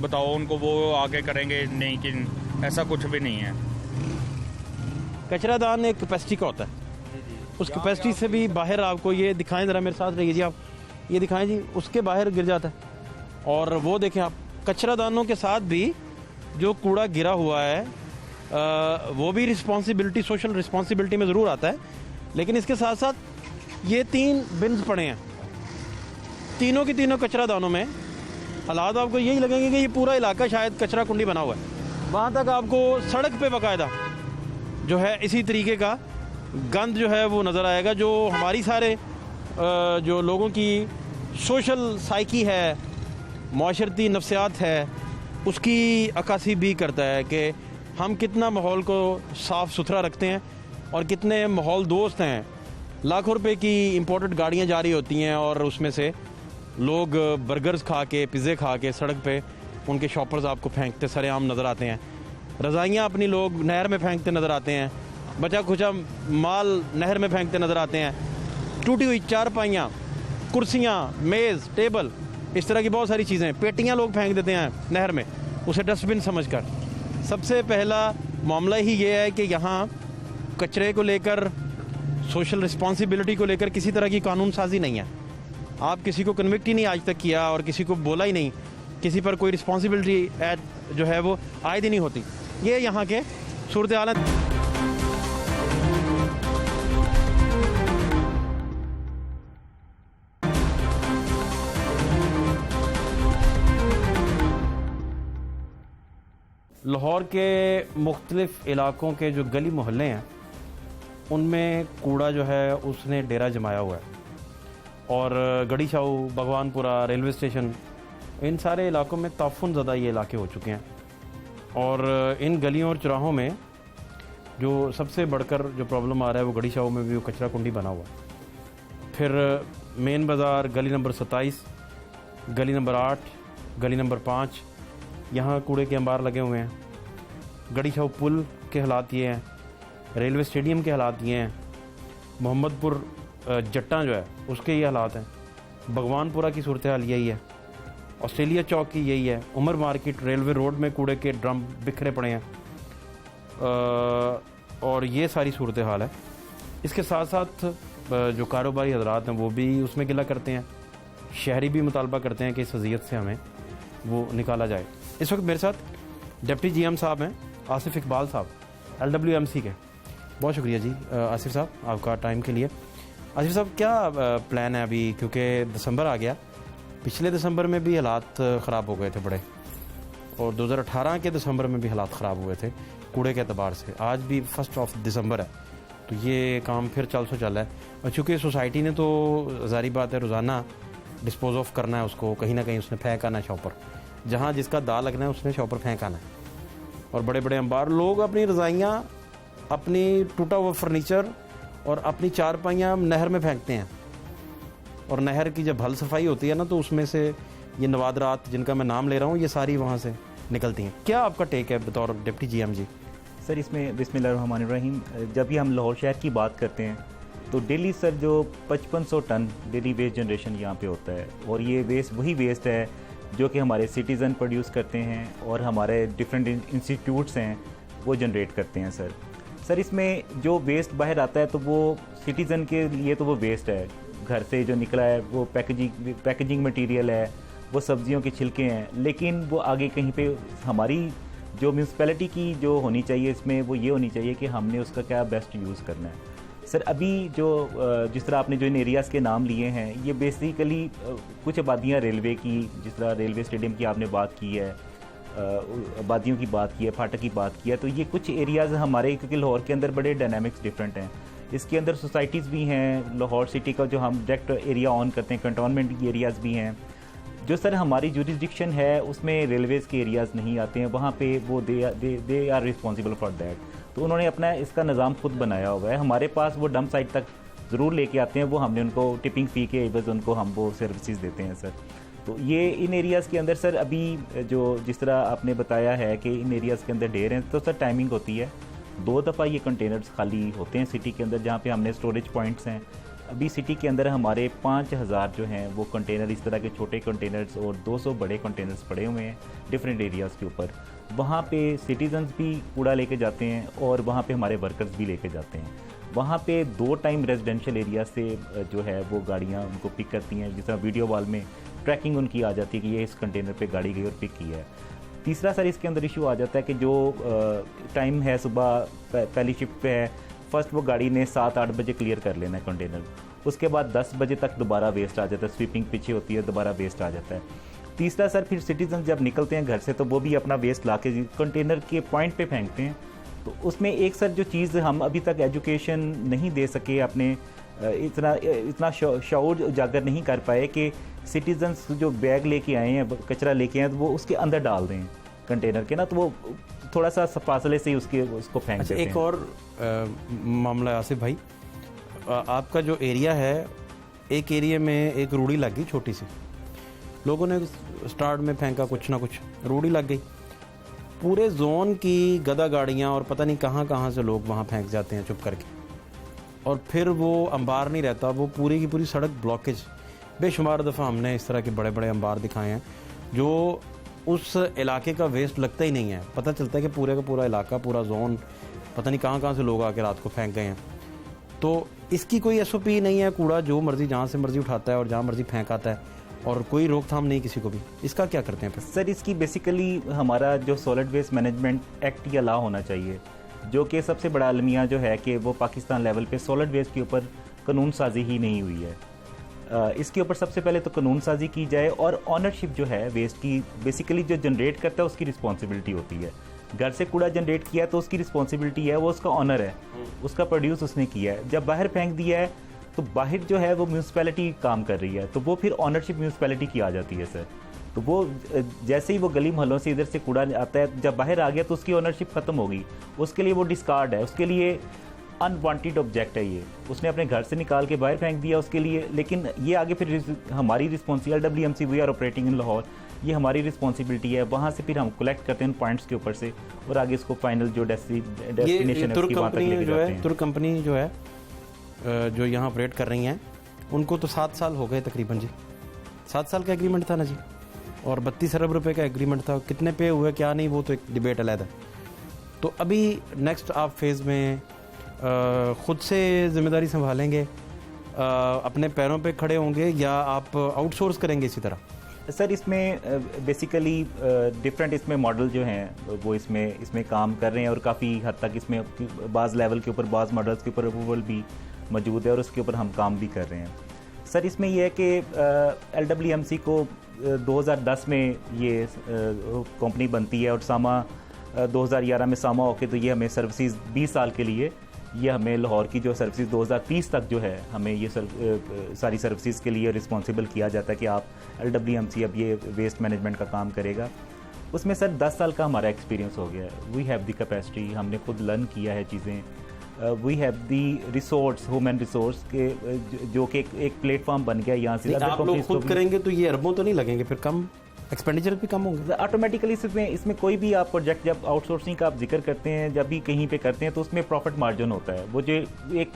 बताओ उनको, वो आगे करेंगे नहीं, कि ऐसा कुछ भी नहीं है। कचरा दान एक कैपेसिटी का होता है, उस कैपेसिटी से भी बाहर आपको ये दिखाएं, ज़रा मेरे साथ रहिए जी, आप ये दिखाएं जी, उसके बाहर गिर जाता है। और वो देखें आप, कचरा दानों के साथ भी जो कूड़ा गिरा हुआ है वो भी रिस्पॉन्सिबिलिटी, सोशल रिस्पॉन्सिबिलिटी में ज़रूर आता है, लेकिन इसके साथ साथ ये 3 बिन्स पड़े हैं, तीनों की तीनों कचरा दानों में हालात आपको यही लगेंगे कि ये पूरा इलाका शायद कचरा कुंडी बना हुआ है। वहाँ तक आपको सड़क पे बाकायदा जो है इसी तरीके का गंद जो है वो नज़र आएगा, जो हमारी सारे जो लोगों की सोशल साइकी है, माशरती नफ्सियात है, उसकी अक्कासी भी करता है कि हम कितना माहौल को साफ़ सुथरा रखते हैं और कितने माहौल दोस्त हैं। लाखों रुपए की इंपोर्टेड गाड़ियाँ जा रही होती हैं और उसमें से लोग बर्गर्स खा के, पिज़्ज़े खा के सड़क पे उनके शॉपर्स आपको फेंकते सरेआम नज़र आते हैं। रज़ाइयाँ अपनी लोग नहर में फेंकते नज़र आते हैं, बचा खुचा माल नहर में फेंकते नज़र आते हैं, टूटी हुई चारपाइयाँ, कुर्सियाँ, मेज़, टेबल, इस तरह की बहुत सारी चीज़ें, पेटियाँ लोग फेंक देते हैं नहर में उसे डस्टबिन समझकर। सबसे पहला मामला ही ये है कि यहाँ कचरे को लेकर, सोशल रिस्पॉन्सिबिलिटी को लेकर किसी तरह की कानून साजी नहीं है। आप किसी को कन्विक्ट ही नहीं आज तक किया और किसी को बोला ही नहीं, किसी पर कोई रिस्पॉन्सिबिलिटी जो है वो आयद ही नहीं होती। ये यहाँ के सूरत हाल है। लाहौर के मुख्तलिफ इलाकों के जो गली मोहल्ले हैं उनमें कूड़ा जो है उसने डेरा जमाया हुआ है, और गड़ी शाहू, भगवानपुरा, रेलवे स्टेशन, इन सारे इलाकों में ताफुन ज़्यादा ये इलाके हो चुके हैं। और इन गलियों और चौराहों में जो सबसे बढ़कर जो प्रॉब्लम आ रहा है वो गड़ी शाहू में भी वो कचरा कुंडी बना हुआ है। फिर मेन बाज़ार, गली नंबर 27, गली नंबर 8, गली नंबर 5, यहाँ कूड़े के अंबार लगे हुए हैं। गड़ी शाहू पुल के हालात ये हैं, रेलवे स्टेडियम के हालात ये हैं, मोहम्मदपुर जट्टा जो है उसके ये हालात हैं, भगवानपुरा की सूरत हाल यही है, ऑस्ट्रेलिया चौक की यही है, उमर मार्केट, रेलवे रोड में कूड़े के ड्रम बिखरे पड़े हैं, और ये सारी सूरत हाल है। इसके साथ साथ जो कारोबारी हजरात हैं वो भी उसमें गिला करते हैं, शहरी भी मुतालबा करते हैं कि इस वज़ीयत से हमें वो निकाला जाए। इस वक्त मेरे साथ डिप्टी GM साहब हैं आसिफ इकबाल साहब, LWMC के। बहुत शुक्रिया जी आसिफ साहब आपका टाइम के लिए। आसिफ साहब क्या प्लान है अभी, क्योंकि दिसंबर आ गया, पिछले दिसंबर में भी हालात ख़राब हो गए थे बड़े, और 2018 के दिसंबर में भी हालात ख़राब हुए थे कूड़े के अतबार से। आज भी 1 दिसंबर है, तो ये काम फिर चल है। और चूँकि सोसाइटी ने तो ज़ाहिर बात है रोज़ाना डिस्पोज ऑफ करना है उसको, कहीं ना कहीं उसने फेंक आना है शॉपर, जहाँ जिसका दाल लगना है उसने शॉपर फेंक आना है। और बड़े बड़े अंबार, लोग अपनी रज़ाइयाँ, अपनी टूटा हुआ फर्नीचर और अपनी चारपाइयाँ नहर में फेंकते हैं, और नहर की जब हल सफाई होती है ना तो उसमें से ये नवादरात जिनका मैं नाम ले रहा हूँ ये सारी वहाँ से निकलती हैं। क्या आपका टेक है बतौर डिप्टी GM जी? सर इसमें बिस्मिल्लाहिर्रहमानिर्रहीम, जब भी हम लाहौर शहर की बात करते हैं तो डेली सर जो 5500 टन डेली वेस्ट जनरेशन यहाँ पे होता है, और ये वेस्ट वही वेस्ट है जो कि हमारे सिटीज़न प्रोड्यूस करते हैं और हमारे डिफरेंट इंस्टीट्यूट्स हैं वो जनरेट करते हैं। सर इसमें जो वेस्ट बाहर आता है तो वो सिटीज़न के लिए तो वो वेस्ट है, घर से जो निकला है वो पैकेजिंग मटेरियल है, वो सब्जियों के छिलके हैं, लेकिन वो आगे कहीं पे हमारी जो म्यूनसिपैलिटी की जो होनी चाहिए इसमें वो ये होनी चाहिए कि हमने उसका क्या बेस्ट यूज़ करना है। सर अभी जो जिस तरह आपने जो इन एरियाज़ के नाम लिए हैं ये बेसिकली कुछ आबादियाँ रेलवे की, जिस तरह रेलवे स्टेडियम की आपने बात की है, आबादियों की बात की है, फाटक की बात की है, तो ये कुछ एरियाज़ हमारे, क्योंकि लाहौर के अंदर बड़े डायनामिक्स डिफरेंट हैं, इसके अंदर सोसाइटीज़ भी हैं, लाहौर सिटी का जो हम डायरेक्ट एरिया ऑन करते हैं कंटोनमेंट एरियाज़ भी हैं। जो सर हमारी जुरिस्डिक्शन है उसमें रेलवेज़ के एरियाज़ नहीं आते हैं, वहाँ पे वो they are responsible for that. तो उन्होंने अपना इसका निज़ाम खुद बनाया हुआ है। हमारे पास वो डंप साइट तक ज़रूर लेके आते हैं, वो हमने उनको टिपिंग फ़ी के एवज़ उनको हम वो सर्विसेज देते हैं सर। तो ये इन एरियाज़ के अंदर सर अभी जो जिस तरह आपने बताया है कि इन एरियाज़ के अंदर ढेर हैं, तो सर टाइमिंग होती है 2 दफ़ा ये कंटेनर्स खाली होते हैं सिटी के अंदर, जहाँ पे हमने स्टोरेज पॉइंट्स हैं। अभी सिटी के अंदर हमारे 5000 जो हैं वो कंटेनर, इस तरह के छोटे कंटेनर्स और 200 बड़े कंटेनर्स पड़े हुए हैं डिफरेंट एरियाज़ के ऊपर। वहाँ पे सिटीजन्स भी कूड़ा लेके जाते हैं और वहाँ पे हमारे वर्कर्स भी लेके जाते हैं। वहाँ पे 2 टाइम रेजिडेंशियल एरिया से जो है वो गाड़ियाँ उनको पिक करती हैं, जिस तरह वीडियो वॉल में ट्रैकिंग उनकी आ जाती है कि ये इस कंटेनर पे गाड़ी गई और पिक की है। तीसरा सर इसके अंदर इशू आ जाता है कि जो टाइम है सुबह पहली शिफ्ट पे है, फर्स्ट वो गाड़ी ने 7-8 बजे क्लियर कर लेना है कंटेनर, उसके बाद 10 बजे तक दोबारा वेस्ट आ जाता है, स्वीपिंग पीछे होती है, दोबारा वेस्ट आ जाता है। तीसरा सर फिर सिटीजन जब निकलते हैं घर से तो वो भी अपना वेस्ट ला के कंटेनर के पॉइंट पे फेंकते हैं। तो उसमें एक सर जो चीज़ हम अभी तक एजुकेशन नहीं दे सके, अपने इतना शऊर उजागर नहीं कर पाए कि सिटीजन्स जो बैग लेके आए हैं, कचरा लेके आए हैं, तो वो उसके अंदर डाल दें कंटेनर के ना, तो वो थोड़ा सा फासले से ही उसको फेंक देते हैं। एक और मामला आसिफ भाई, आपका जो एरिया है, एक एरिया में एक रूढ़ी लग गई छोटी सी, लोगों ने स्टार्ट में फेंका कुछ ना कुछ, रूढ़ी लग गई, पूरे जोन की गदा गाड़ियाँ और पता नहीं कहाँ से लोग वहाँ फेंक जाते हैं चुप करके, और फिर वो अंबार नहीं रहता, वो पूरी की पूरी सड़क ब्लॉकेज। बेशुमार दफ़ा हमने इस तरह के बड़े बड़े अंबार दिखाए हैं जो उस इलाके का वेस्ट लगता ही नहीं है, पता चलता है कि पूरे का पूरा इलाका, पूरा जोन, पता नहीं कहाँ से लोग आके रात को फेंक गए हैं। तो इसकी कोई SOP नहीं है, कूड़ा जो मर्जी जहाँ से मर्जी उठाता है और जहाँ मर्जी फेंक आता है, और कोई रोकथाम नहीं किसी को भी। इसका क्या करते हैं फिर? सर इसकी बेसिकली हमारा जो सॉलिड वेस्ट मैनेजमेंट एक्ट या लॉ होना चाहिए, जो कि सबसे बड़ा अलमिया जो है कि वो पाकिस्तान लेवल पे सॉलिड वेस्ट के ऊपर कानून साजी ही नहीं हुई है। इसके ऊपर सबसे पहले तो कानून साजी की जाए, और ऑनरशिप जो है वेस्ट की, बेसिकली जो जनरेट करता है उसकी रिस्पॉन्सिबिलिटी होती है। घर से कूड़ा जनरेट किया तो उसकी रिस्पॉन्सिबिलिटी है, वो उसका ऑनर है, उसका प्रोड्यूस उसने किया है। जब बाहर फेंक दिया है तो बाहर जो है वो म्यूनसिपैलिटी काम कर रही है, तो वो फिर ऑनरशिप म्यूनसिपैलिटी की आ जाती है सर। तो वो जैसे ही वो गली मोहल्लों से इधर से कूड़ा आता है, जब बाहर आ गया तो उसकी ऑनरशिप खत्म होगी, उसके लिए वो डिस्कार्ड है, उसके लिए अनवांटेड ऑब्जेक्ट है, ये उसने अपने घर से निकाल के बाहर फेंक दिया उसके लिए। लेकिन ये आगे फिर हमारी responsibility, LWMC we are operating in Lahore, ये हमारी रिस्पॉन्सिबिलिटी है, वहाँ से फिर हम कलेक्ट करते हैं पॉइंट्स के ऊपर से, और आगे इसको फाइनल जो डेस्टिनेशन है उसकी वहाँ तक लेके जाते हैं। तुर्क कंपनी जो है जो यहाँ ऑपरेट कर रही हैं, उनको तो 7 साल हो गए तकरीबन जी, 7 साल का एग्रीमेंट था ना जी, और 32 अरब रुपए का एग्रीमेंट था, कितने पे हुए क्या नहीं वो तो एक डिबेट अलग है। तो अभी नेक्स्ट आप फेज़ में ख़ुद से ज़िम्मेदारी संभालेंगे, अपने पैरों पे खड़े होंगे, या आप आउटसोर्स करेंगे इसी तरह? सर इसमें बेसिकली डिफरेंट इसमें मॉडल जो हैं वो इसमें काम कर रहे हैं, और काफ़ी हद तक इसमें बाज़ लेवल के ऊपर, बाज़ मॉडल्स के ऊपर अप्रूवल भी मौजूद है और उसके ऊपर हम काम भी कर रहे हैं। सर इसमें यह है कि LWMC को 2010 में ये कंपनी बनती है, और सामा 2011 में सामा होके तो ये हमें सर्विसेज 20 साल के लिए, ये हमें लाहौर की जो सर्विसेज 2030 तक जो है हमें ये सारी सर्विसेज के लिए रिस्पॉन्सिबल किया जाता है कि आप LWMC अब ये वेस्ट मैनेजमेंट का काम करेगा। उसमें सर 10 साल का हमारा एक्सपीरियंस हो गया है। वी हैव द कैपेसिटी, हमने खुद लर्न किया है चीज़ें। We have the resource, human resource के जो कि एक प्लेटफॉर्म बन गया यहाँ से। आप लोग खुद करेंगे तो ये अरबों तो नहीं लगेंगे, फिर कम एक्सपेंडिचर भी कम होंगे ऑटोमेटिकली। इसमें कोई भी आप प्रोजेक्ट जब आउटसोर्सिंग का आप जिक्र करते हैं, जब भी कहीं पे करते हैं, तो उसमें प्रॉफिट मार्जिन होता है, वो जो एक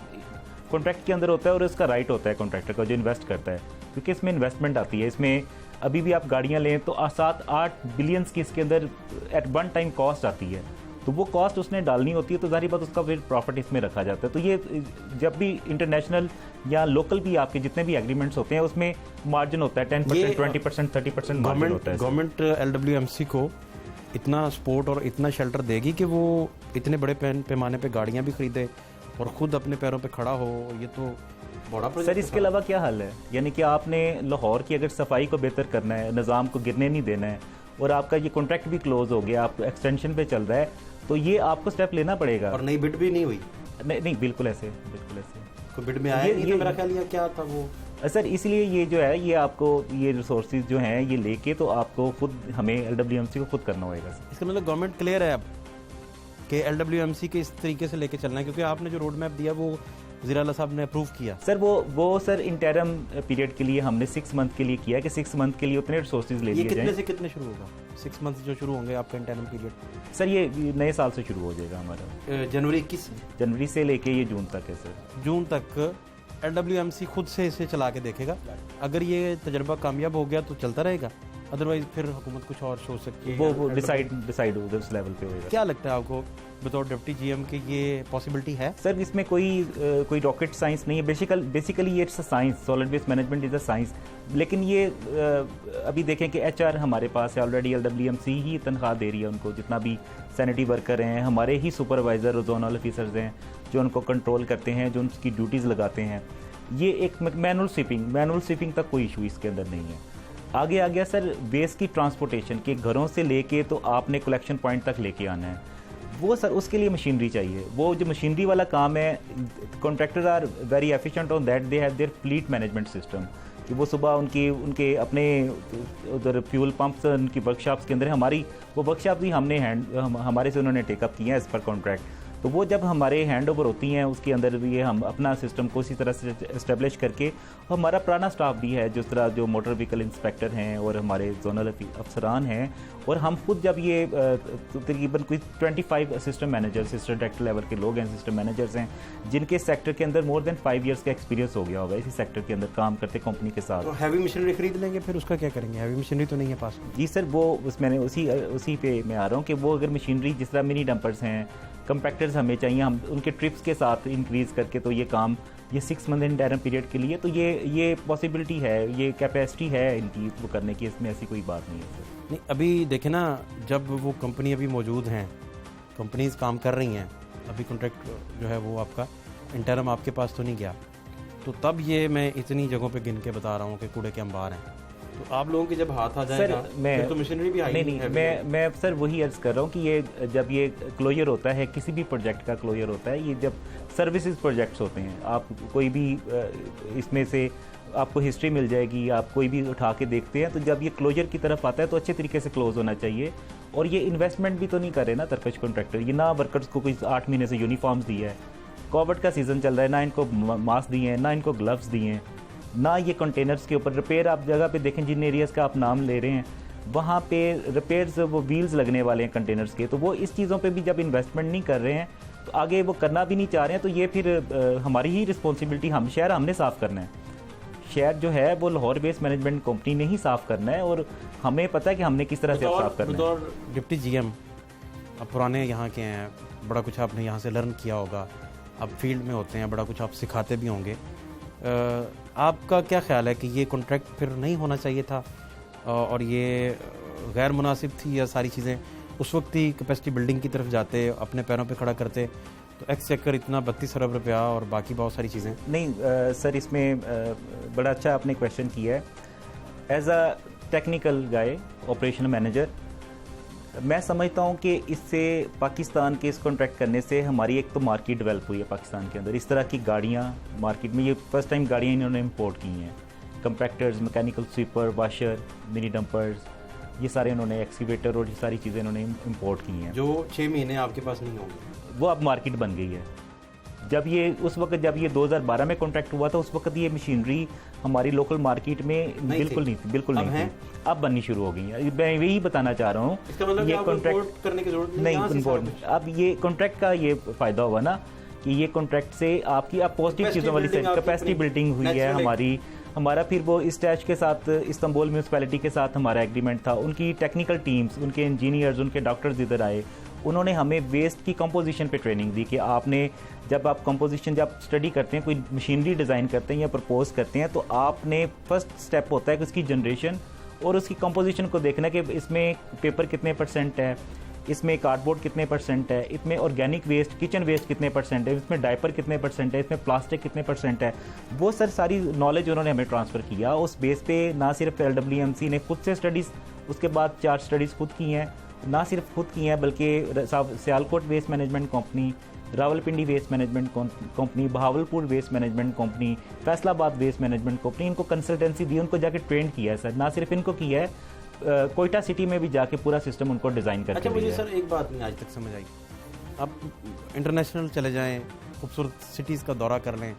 कॉन्ट्रैक्ट के अंदर होता है, और उसका राइट होता है कॉन्ट्रैक्टर का जो इन्वेस्ट करता है, क्योंकि इसमें इन्वेस्टमेंट आती है। इसमें अभी भी आप गाड़ियाँ लें तो 7-8 बिलियंस की इसके अंदर एट वन टाइम कॉस्ट आती है, तो वो कॉस्ट उसने डालनी होती है, तो जाहिर बात उसका फिर प्रॉफिट इसमें रखा जाता है। तो ये जब भी इंटरनेशनल या लोकल भी आपके जितने भी एग्रीमेंट्स होते हैं उसमें मार्जिन होता है 10%, 20%, 30% मार्जिन होता है। गवर्नमेंट LWMC को इतना सपोर्ट और इतना शेल्टर देगी कि वो इतने बड़े पैमाने पे गाड़ियां भी खरीदे और खुद अपने पैरों पे खड़ा हो, ये तो बड़ा प्रोजेक्ट। सर इसके अलावा क्या हल है? यानी कि आपने लाहौर की अगर सफाई को बेहतर करना है, निज़ाम को गिरने नहीं देना है, और आपका ये कॉन्ट्रैक्ट भी क्लोज हो गया, आप एक्सटेंशन पे चल रहा है, तो ये आपको स्टेप लेना पड़ेगा। और नई बिड भी नहीं हुई? नहीं, बिल्कुल ऐसे कोई बिड में आया नहीं, मेरा ख्याल ये क्या था वो। सर इसलिए ये जो है ये आपको ये रिसोर्सेज जो हैं ये लेके तो आपको खुद हमें LWMC को खुद करना होगा। इसका मतलब गवर्नमेंट क्लियर है अब कि LWMC के इस तरीके से लेके चलना है, क्योंकि आपने जो रोड मैप दिया वो वज़ीर आला साहब ने अप्रूव किया। सर वो सर इंटरम पीरियड के लिए हमने 6 मंथ के लिए किया कि 6 मंथ के लिए उतने रिसोर्सेज ले लिए जाएं। कितने से कितने शुरू होगा? 6 मंथ जो शुरू होंगे आपका इंटरम पीरियड? सर ये नए साल से शुरू हो जाएगा हमारा, जनवरी 21 जनवरी से लेके ये जून तक है सर। जून तक LWMC खुद से इसे चला के देखेगा, अगर ये तजर्बा कामयाब हो गया तो चलता रहेगा, अदरवाइज फिर हुकूमत कुछ और सोच सकती है। वो डिसाइड उस लेवल पे होगा। क्या लगता है आपको बतौर डिप्टी GM के ये पॉसिबिलिटी है? सर इसमें कोई रॉकेट साइंस नहीं है, बेसिकली ये it's a science, solid waste management is a science. लेकिन ये अभी देखें कि HR हमारे पास है ऑलरेडी, LWMC ही तनख्वाह दे रही है उनको, जितना भी सैनिटरी वर्कर हैं, हमारे ही सुपरवाइज़र जोनल ऑफिसर्स हैं जो उनको कंट्रोल करते हैं, जो उनकी ड्यूटीज़ लगाते हैं। ये एक मैनुअल स्वीपिंग तक कोई इशू इसके अंदर नहीं है। आगे आ गया सर वेस्ट की ट्रांसपोर्टेशन के, घरों से लेके तो आपने कलेक्शन पॉइंट तक लेके आना है, वो सर उसके लिए मशीनरी चाहिए। वो जो मशीनरी वाला काम है, contractor are very efficient on that, they have their fleet management system, कि वो सुबह उनके अपने उधर फ्यूल पंप्स उनकी वर्कशॉप्स के अंदर, हमारी वो वर्कशॉप भी हमारे से उन्होंने टेकअप की हैं एज़ पर कॉन्ट्रैक्ट। तो वो जब हमारे हैंड ओवर होती हैं उसके अंदर भी हम अपना सिस्टम को इसी तरह से इस्टेब्लिश करके, हमारा पुराना स्टाफ भी है जिस तरह जो मोटर व्हीकल इंस्पेक्टर हैं और हमारे जोनल अफसरान हैं, और हम खुद जब ये तकरीबन कोई 25 assistant manager, assistant director level के लोग हैं, असिस्टेंट मैनेजर्स हैं, जिनके सेक्टर के अंदर मोर देन 5 इयर्स का एक्सपीरियंस हो गया होगा इसी सेक्टर के अंदर काम करते कंपनी के साथ। तो हैवी मशीनरी खरीद लेंगे, फिर उसका क्या करेंगे? हैवी मशीनरी तो नहीं है पास। जी सर, वो मैंने उसी पे मैं आ रहा हूँ कि वो अगर मशीनरी जिस तरह मिनी डंपर्स हैं, कंपैक्टर्स हमें चाहिए, हम उनके ट्रिप्स के साथ इंक्रीज़ करके, तो ये काम ये 6 मंथ इंटरम पीरियड के लिए, तो ये पॉसिबिलिटी है, ये कैपेसिटी है इनकी वो करने की, इसमें ऐसी कोई बात नहीं है सर। नहीं, अभी देखें ना, जब वो कंपनी अभी मौजूद हैं, कंपनीज काम कर रही हैं, अभी कॉन्ट्रैक्ट जो है वो आपका इंटरम आपके पास तो नहीं गया, तो तब ये मैं इतनी जगहों पे गिन के बता रहा हूँ कि कूड़े के अंबार हैं। तो आप लोगों के जब हाथ आ जाएगा फिर तो मशीनरी भी आएगी। नहीं, मैं सर वही अर्ज कर रहा हूँ कि ये जब ये क्लोजर होता है, किसी भी प्रोजेक्ट का क्लोजर होता है, ये जब सर्विसेज प्रोजेक्ट्स होते हैं, आप कोई भी इसमें से आपको हिस्ट्री मिल जाएगी, आप कोई भी उठा के देखते हैं, तो जब ये क्लोजर की तरफ आता है तो अच्छे तरीके से क्लोज होना चाहिए। और ये इन्वेस्टमेंट भी तो नहीं कर रहे ना तरकश कॉन्ट्रैक्टर, ये ना वर्कर्स को कोई 8 महीने से यूनिफॉर्म्स दिया है, कोविड का सीज़न चल रहा है, ना इनको मास्क दिए हैं, ना इनको ग्लव्स दिए हैं, ना ये कंटेनर्स के ऊपर रिपेयर। आप जगह पे देखें जिन एरियाज़ का आप नाम ले रहे हैं, वहाँ पे रिपेयर्स वो व्हील्स लगने वाले हैं कंटेनर्स के, तो वो इस चीज़ों पे भी जब इन्वेस्टमेंट नहीं कर रहे हैं तो आगे वो करना भी नहीं चाह रहे हैं, तो ये फिर हमारी ही रिस्पॉन्सिबिलिटी, शहर हमने साफ़ करना है। शहर जो है वो लाहौर वेस्ट मैनेजमेंट कंपनी ने ही साफ़ करना है, और हमें पता है कि हमने किस तरह से साफ़ करना है। डिप्टी GM अब पुराने यहाँ के हैं, बड़ा कुछ आपने यहाँ से लर्न किया होगा, आप फील्ड में होते हैं, बड़ा कुछ आप सिखाते भी होंगे, आपका क्या ख्याल है कि ये कॉन्ट्रैक्ट फिर नहीं होना चाहिए था और ये गैर मुनासिब थी, या सारी चीज़ें उस वक्त ही कैपेसिटी बिल्डिंग की तरफ जाते, अपने पैरों पे खड़ा करते, तो एक्सचेकर इतना 32 अरब रुपया और बाकी बहुत सारी चीज़ें? नहीं सर, इसमें बड़ा अच्छा आपने क्वेश्चन किया है। As a technical guy, operation manager, मैं समझता हूँ कि इससे पाकिस्तान के इस कॉन्ट्रैक्ट करने से हमारी एक तो मार्केट डेवलप हुई है पाकिस्तान के अंदर। इस तरह की गाड़ियाँ मार्केट में, ये फर्स्ट टाइम गाड़ियाँ इन्होंने इंपोर्ट की हैं। Compactors, mechanical sweeper, washer, mini dumpers, ये सारे इन्होंने, एक्सकैवेटर और ये सारी चीज़ें इन्होंने इंपोर्ट की हैं, जो 6 महीने आपके पास नहीं होंगे। वो अब मार्केट बन गई है। जब ये उस वक्त, जब ये 2012 में कॉन्ट्रैक्ट हुआ था, उस वक्त ये मशीनरी हमारी लोकल मार्केट में बिल्कुल नहीं थी, बिल्कुल नहीं थी। अब बननी शुरू हो गई है। मैं यही बताना चाह रहा हूँ, ये कॉन्ट्रैक्ट करने की जरूरत नहीं, इंपोर्ट। अब ये कॉन्ट्रैक्ट का ये फायदा हुआ ना कि ये कॉन्ट्रैक्ट से आपकी अब पॉजिटिव चीज़ों वाली कैपेसिटी बिल्डिंग हुई है हमारा। फिर वो इस्टैच के साथ, इस्तांबुल म्यूनसिपैलिटी के साथ हमारा एग्रीमेंट था। उनकी टेक्निकल टीम्स, उनके इंजीनियर्स, उनके डॉक्टर्स इधर आए, उन्होंने हमें वेस्ट की कंपोजिशन पे ट्रेनिंग दी कि आपने, जब आप कंपोजिशन, जब स्टडी करते हैं, कोई मशीनरी डिज़ाइन करते हैं या प्रपोज करते हैं, तो आपने फर्स्ट स्टेप होता है कि उसकी जनरेशन और उसकी कंपोजिशन को देखना कि इसमें पेपर कितने % है, इसमें कार्डबोर्ड कितने % है, इसमें ऑर्गेनिक वेस्ट, किचन वेस्ट कितने % है, इसमें डायपर कितने % है, इसमें प्लास्टिक कितने % है। वो सर सारी नॉलेज उन्होंने हमें ट्रांसफ़र किया। उस बेस पे ना सिर्फ LWMC ने खुद से स्टडीज़, उसके बाद 4 स्टडीज़ खुद की हैं, ना सिर्फ खुद की हैं बल्कि Sialkot waste management company, Rawalpindi waste management company, Bahawalpur waste management company, Faisalabad waste management company, इनको कंसल्टेंसी दी, उनको जाके ट्रेन किया है सर। ना सिर्फ इनको किया है, कोयटा सिटी में भी जाके पूरा सिस्टम उनको डिज़ाइन करके। अच्छा, मुझे सर एक बात नहीं आज तक समझ आई, आप इंटरनेशनल चले जाएं, खूबसूरत सिटीज़ का दौरा कर लें,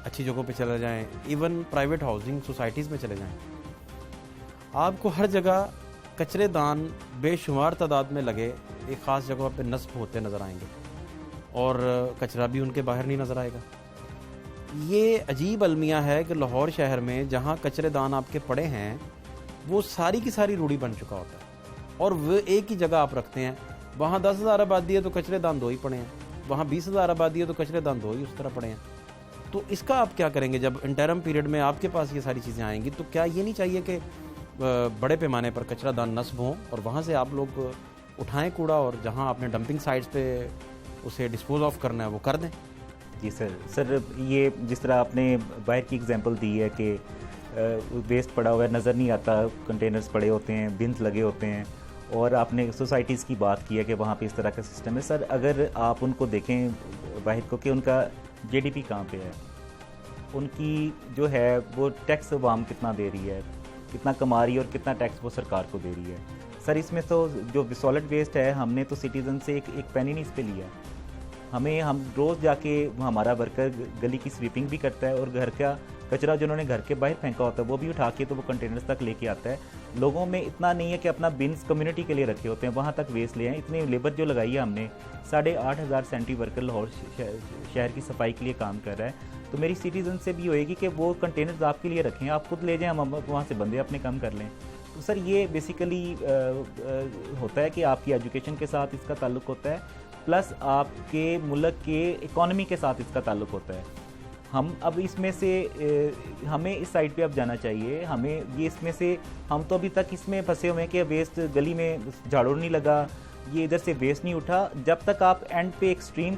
अच्छी जगहों पे चले जाएं, इवन प्राइवेट हाउसिंग सोसाइटीज़ में चले जाएं, आपको हर जगह कचरेदान बेशुमार तादाद में लगे एक ख़ास जगह पे नस्ब होते नज़र आएंगे और कचरा भी उनके बाहर नहीं नज़र आएगा। ये अजीब अलमिया है कि लाहौर शहर में जहाँ कचरेदान आपके पड़े हैं, वो सारी की सारी रूढ़ी बन चुका होता है और वो एक ही जगह आप रखते हैं। वहाँ 10,000 आबादी है तो कचरेदान 2 ही पड़े हैं, वहाँ 20,000 आबादी है तो कचरेदान 2 ही उस तरह पड़े हैं। तो इसका आप क्या करेंगे जब इंटरम पीरियड में आपके पास ये सारी चीज़ें आएंगी? तो क्या ये नहीं चाहिए कि बड़े पैमाने पर कचरा दान नस्ब हों और वहाँ से आप लोग उठाएं कूड़ा और जहाँ आपने डंपिंग साइट्स पे उसे डिस्पोज ऑफ करना है वो कर दें? जी सर, ये जिस तरह आपने बाहर की एग्जांपल दी है कि वेस्ट पड़ा हुआ है, नज़र नहीं आता, कंटेनर्स पड़े होते हैं, बिन्स लगे होते हैं, और आपने सोसाइटीज़ की बात की है कि वहाँ पे इस तरह का सिस्टम है। सर, अगर आप उनको देखें वाहिद को कि उनका GDP कहाँ पे है, उनकी जो है वो टैक्स अवाम कितना दे रही है, कितना कमा रही है और कितना टैक्स वो सरकार को दे रही है। सर, इसमें तो जो सॉलिड वेस्ट है, हमने तो सिटीज़न से एक पेनी नहीं इस पर लिया। हम रोज़ जाके, हमारा वर्कर गली की स्वीपिंग भी करता है और घर का कचरा जो उन्होंने घर के बाहर फेंका होता है वो भी उठा के तो वो कंटेनर्स तक लेके आता है। लोगों में इतना नहीं है कि अपना बिन्स कम्युनिटी के लिए रखे होते हैं, वहाँ तक वेस्ट ले आए। इतनी लेबर जो लगाई है हमने, 8,500 सेंट्री वर्कर लाहौर शहर की सफाई के लिए काम कर रहा है। तो मेरी सिटीज़न से भी होएगी कि वो कंटेनर्स आपके लिए रखें, आप खुद ले जाएं, हम वहाँ से बंदे अपने काम कर लें। तो सर, ये बेसिकली होता है कि आपकी एजुकेशन के साथ इसका ताल्लुक होता है, प्लस आपके मुल्क के इकॉनमी के साथ इसका ताल्लुक होता है। हम अब इसमें से हमें इस साइड पे अब जाना चाहिए। हमें ये इसमें से, हम तो अभी तक इसमें फंसे हुए हैं कि वेस्ट गली में झाड़ू नहीं लगा, ये इधर से वेस्ट नहीं उठा। जब तक आप एंड पे एक्सट्रीम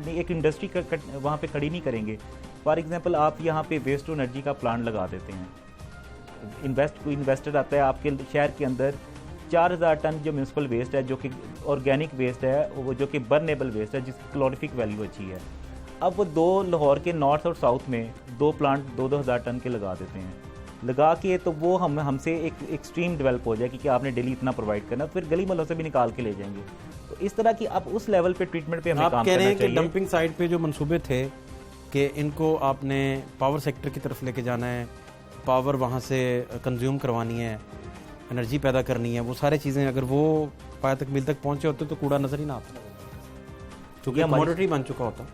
एक इंडस्ट्री वहाँ पे खड़ी नहीं करेंगे। फॉर एग्जांपल, आप यहाँ पे वेस्ट टू एनर्जी का प्लांट लगा देते हैं, कोई इन्वेस्टर आता है आपके शहर के अंदर, 4,000 टन जो म्यूनसिपल वेस्ट है, जो कि ऑर्गेनिक वेस्ट है, वो जो कि बर्नेबल वेस्ट है, जिसकी क्लोरिफिक वैल्यू अच्छी है, अब वो 2 लाहौर के नॉर्थ और साउथ में 2 प्लांट 2,000 टन के लगा देते हैं। लगा के तो वो हमसे एक एक्सट्रीम डेवलप हो जाए कि आपने डेली इतना प्रोवाइड करना, तो फिर गली मोहल्लों से भी निकाल के ले जाएंगे। तो इस तरह की अब उस लेवल पे ट्रीटमेंट पे हमें काम करना चाहिए। आप कह रहे हैं कि डंपिंग साइट पे जो मंसूबे थे कि इनको आपने पावर सेक्टर की तरफ लेके जाना है, पावर वहाँ से कंज्यूम करवानी है, एनर्जी पैदा करनी है, वो सारी चीज़ें अगर वो पाया तक मिल तक पहुँचे होते तो कूड़ा नज़र ही ना आता, क्योंकि कमोडिटी बन चुका होता।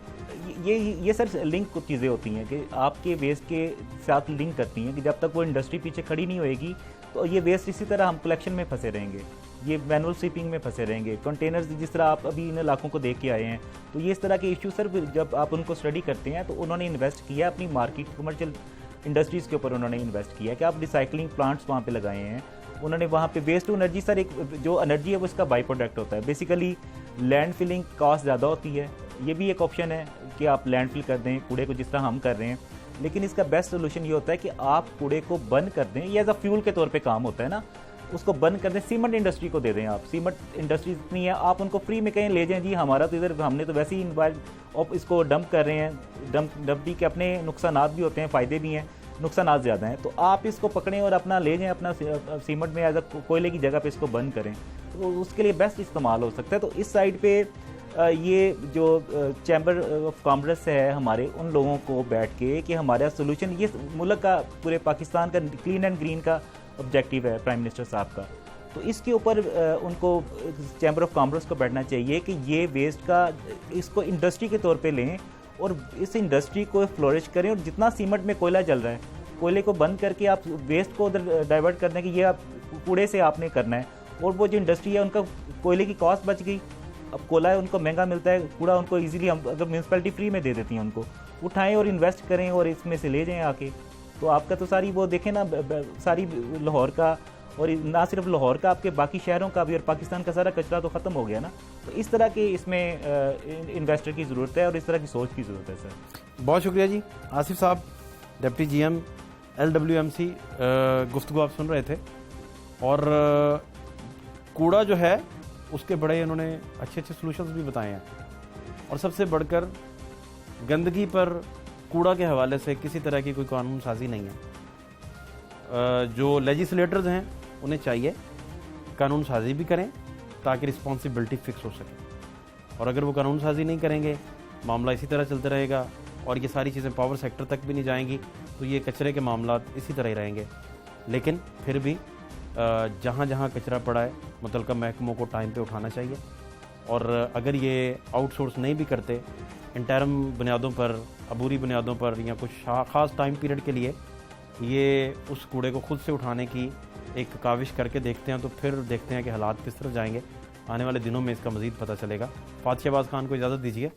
ये सर लिंक कुछ चीज़ें होती हैं कि आपके वेस्ट के साथ लिंक करती हैं कि जब तक वो इंडस्ट्री पीछे खड़ी नहीं होएगी तो ये वेस्ट इसी तरह हम कलेक्शन में फंसे रहेंगे। ये मैनुअल स्वीपिंग में फंसे रहेंगे। कंटेनर्स जिस तरह आप अभी इन इलाकों को देख के आए हैं, तो ये इस तरह के इशू सर जब आप उनको स्टडी करते हैं तो उन्होंने इन्वेस्ट किया अपनी मार्केट कमर्शियल इंडस्ट्रीज़ के ऊपर उन्होंने इन्वेस्ट किया कि आप रिसाइकलिंग प्लांट्स वहाँ पे लगाए हैं। उन्होंने वहाँ पे वेस्ट टू एनर्जी सर एक जो एनर्जी है वो इसका बाई प्रोडक्ट होता है। बेसिकली लैंड फिलिंग कॉस्ट ज़्यादा होती है, ये भी एक ऑप्शन है कि आप लैंड फिल कर दें कूड़े को जिस तरह हम कर रहे हैं, लेकिन इसका बेस्ट सोल्यूशन ये होता है कि आप कूड़े को बर्न कर दें। ये एज अ फ्यूल के तौर पे काम होता है ना, उसको बर्न कर दें, सीमेंट इंडस्ट्री को दे दें। आप सीमेंट इंडस्ट्री इतनी है, आप उनको फ्री में कहीं ले जाएं, जी हमारा तो इधर हमने तो वैसे ही और इसको डंप कर रहे हैं। डंप भी के अपने नुकसानात भी होते हैं, फ़ायदे भी हैं, नुकसानात ज़्यादा हैं। तो आप इसको पकड़ें और अपना ले जाएं, अपना सीमेंट में एज अ कोयले की जगह पे इसको बर्न करें, तो उसके लिए बेस्ट इस्तेमाल हो सकता है। तो इस साइड पे ये जो चैम्बर ऑफ कॉमर्स है हमारे, उन लोगों को बैठ के कि हमारा सोल्यूशन ये मुल्क का पूरे पाकिस्तान का क्लीन एंड ग्रीन का ऑब्जेक्टिव है प्राइम मिनिस्टर साहब का, तो इसके ऊपर उनको चैम्बर ऑफ कॉमर्स को बैठना चाहिए कि ये वेस्ट का इसको इंडस्ट्री के तौर पे लें और इस इंडस्ट्री को फ्लोरिश करें। और जितना सीमेंट में कोयला जल रहा है, कोयले को बंद करके आप वेस्ट को उधर डाइवर्ट कर दें कि ये आप कूड़े से आपने करना है, और वो जो इंडस्ट्री है उनका कोयले की कॉस्ट बच गई। अब कोयला है उनको महंगा मिलता है, कूड़ा उनको इजीली हम अगर म्यूनसिपैलिटी फ्री में दे देती है, उनको उठाएं और इन्वेस्ट करें और इसमें से ले जाएं आके। तो आपका तो सारी वो देखें ना, सारी लाहौर का और ना सिर्फ लाहौर का, आपके बाकी शहरों का भी और पाकिस्तान का सारा कचरा तो ख़त्म हो गया ना। तो इस तरह के इसमें इन्वेस्टर की ज़रूरत है और इस तरह की सोच की ज़रूरत है सर। बहुत शुक्रिया जी। आसिफ साहब, डिप्टी GM LWMC, गुफ्तगू आप सुन रहे थे, और कूड़ा जो है उसके बड़े उन्होंने अच्छे अच्छे सॉल्यूशंस भी बताए हैं। और सबसे बढ़कर गंदगी पर कूड़ा के हवाले से किसी तरह की कोई कानून साजी नहीं है। जो लेजिस्लेटर्स हैं उन्हें चाहिए कानून साजी भी करें ताकि रिस्पॉन्सिबिलिटी फिक्स हो सके, और अगर वो कानून साजी नहीं करेंगे मामला इसी तरह चलता रहेगा और ये सारी चीज़ें पावर सेक्टर तक भी नहीं जाएंगी, तो ये कचरे के मामला इसी तरह ही रहेंगे। लेकिन फिर भी जहाँ जहाँ कचरा पड़ा है मुतल्लिका महकमों को टाइम पे उठाना चाहिए, और अगर ये आउटसोर्स नहीं भी करते, इंटरम बुनियादों पर, अबूरी बुनियादों पर या कुछ ख़ास टाइम पीरियड के लिए ये उस कूड़े को खुद से उठाने की एक काविश करके देखते हैं, तो फिर देखते हैं कि हालात किस तरह जाएंगे। आने वाले दिनों में इसका मज़ीद पता चलेगा। फातिह शहबाज खान को इजाज़त दीजिए।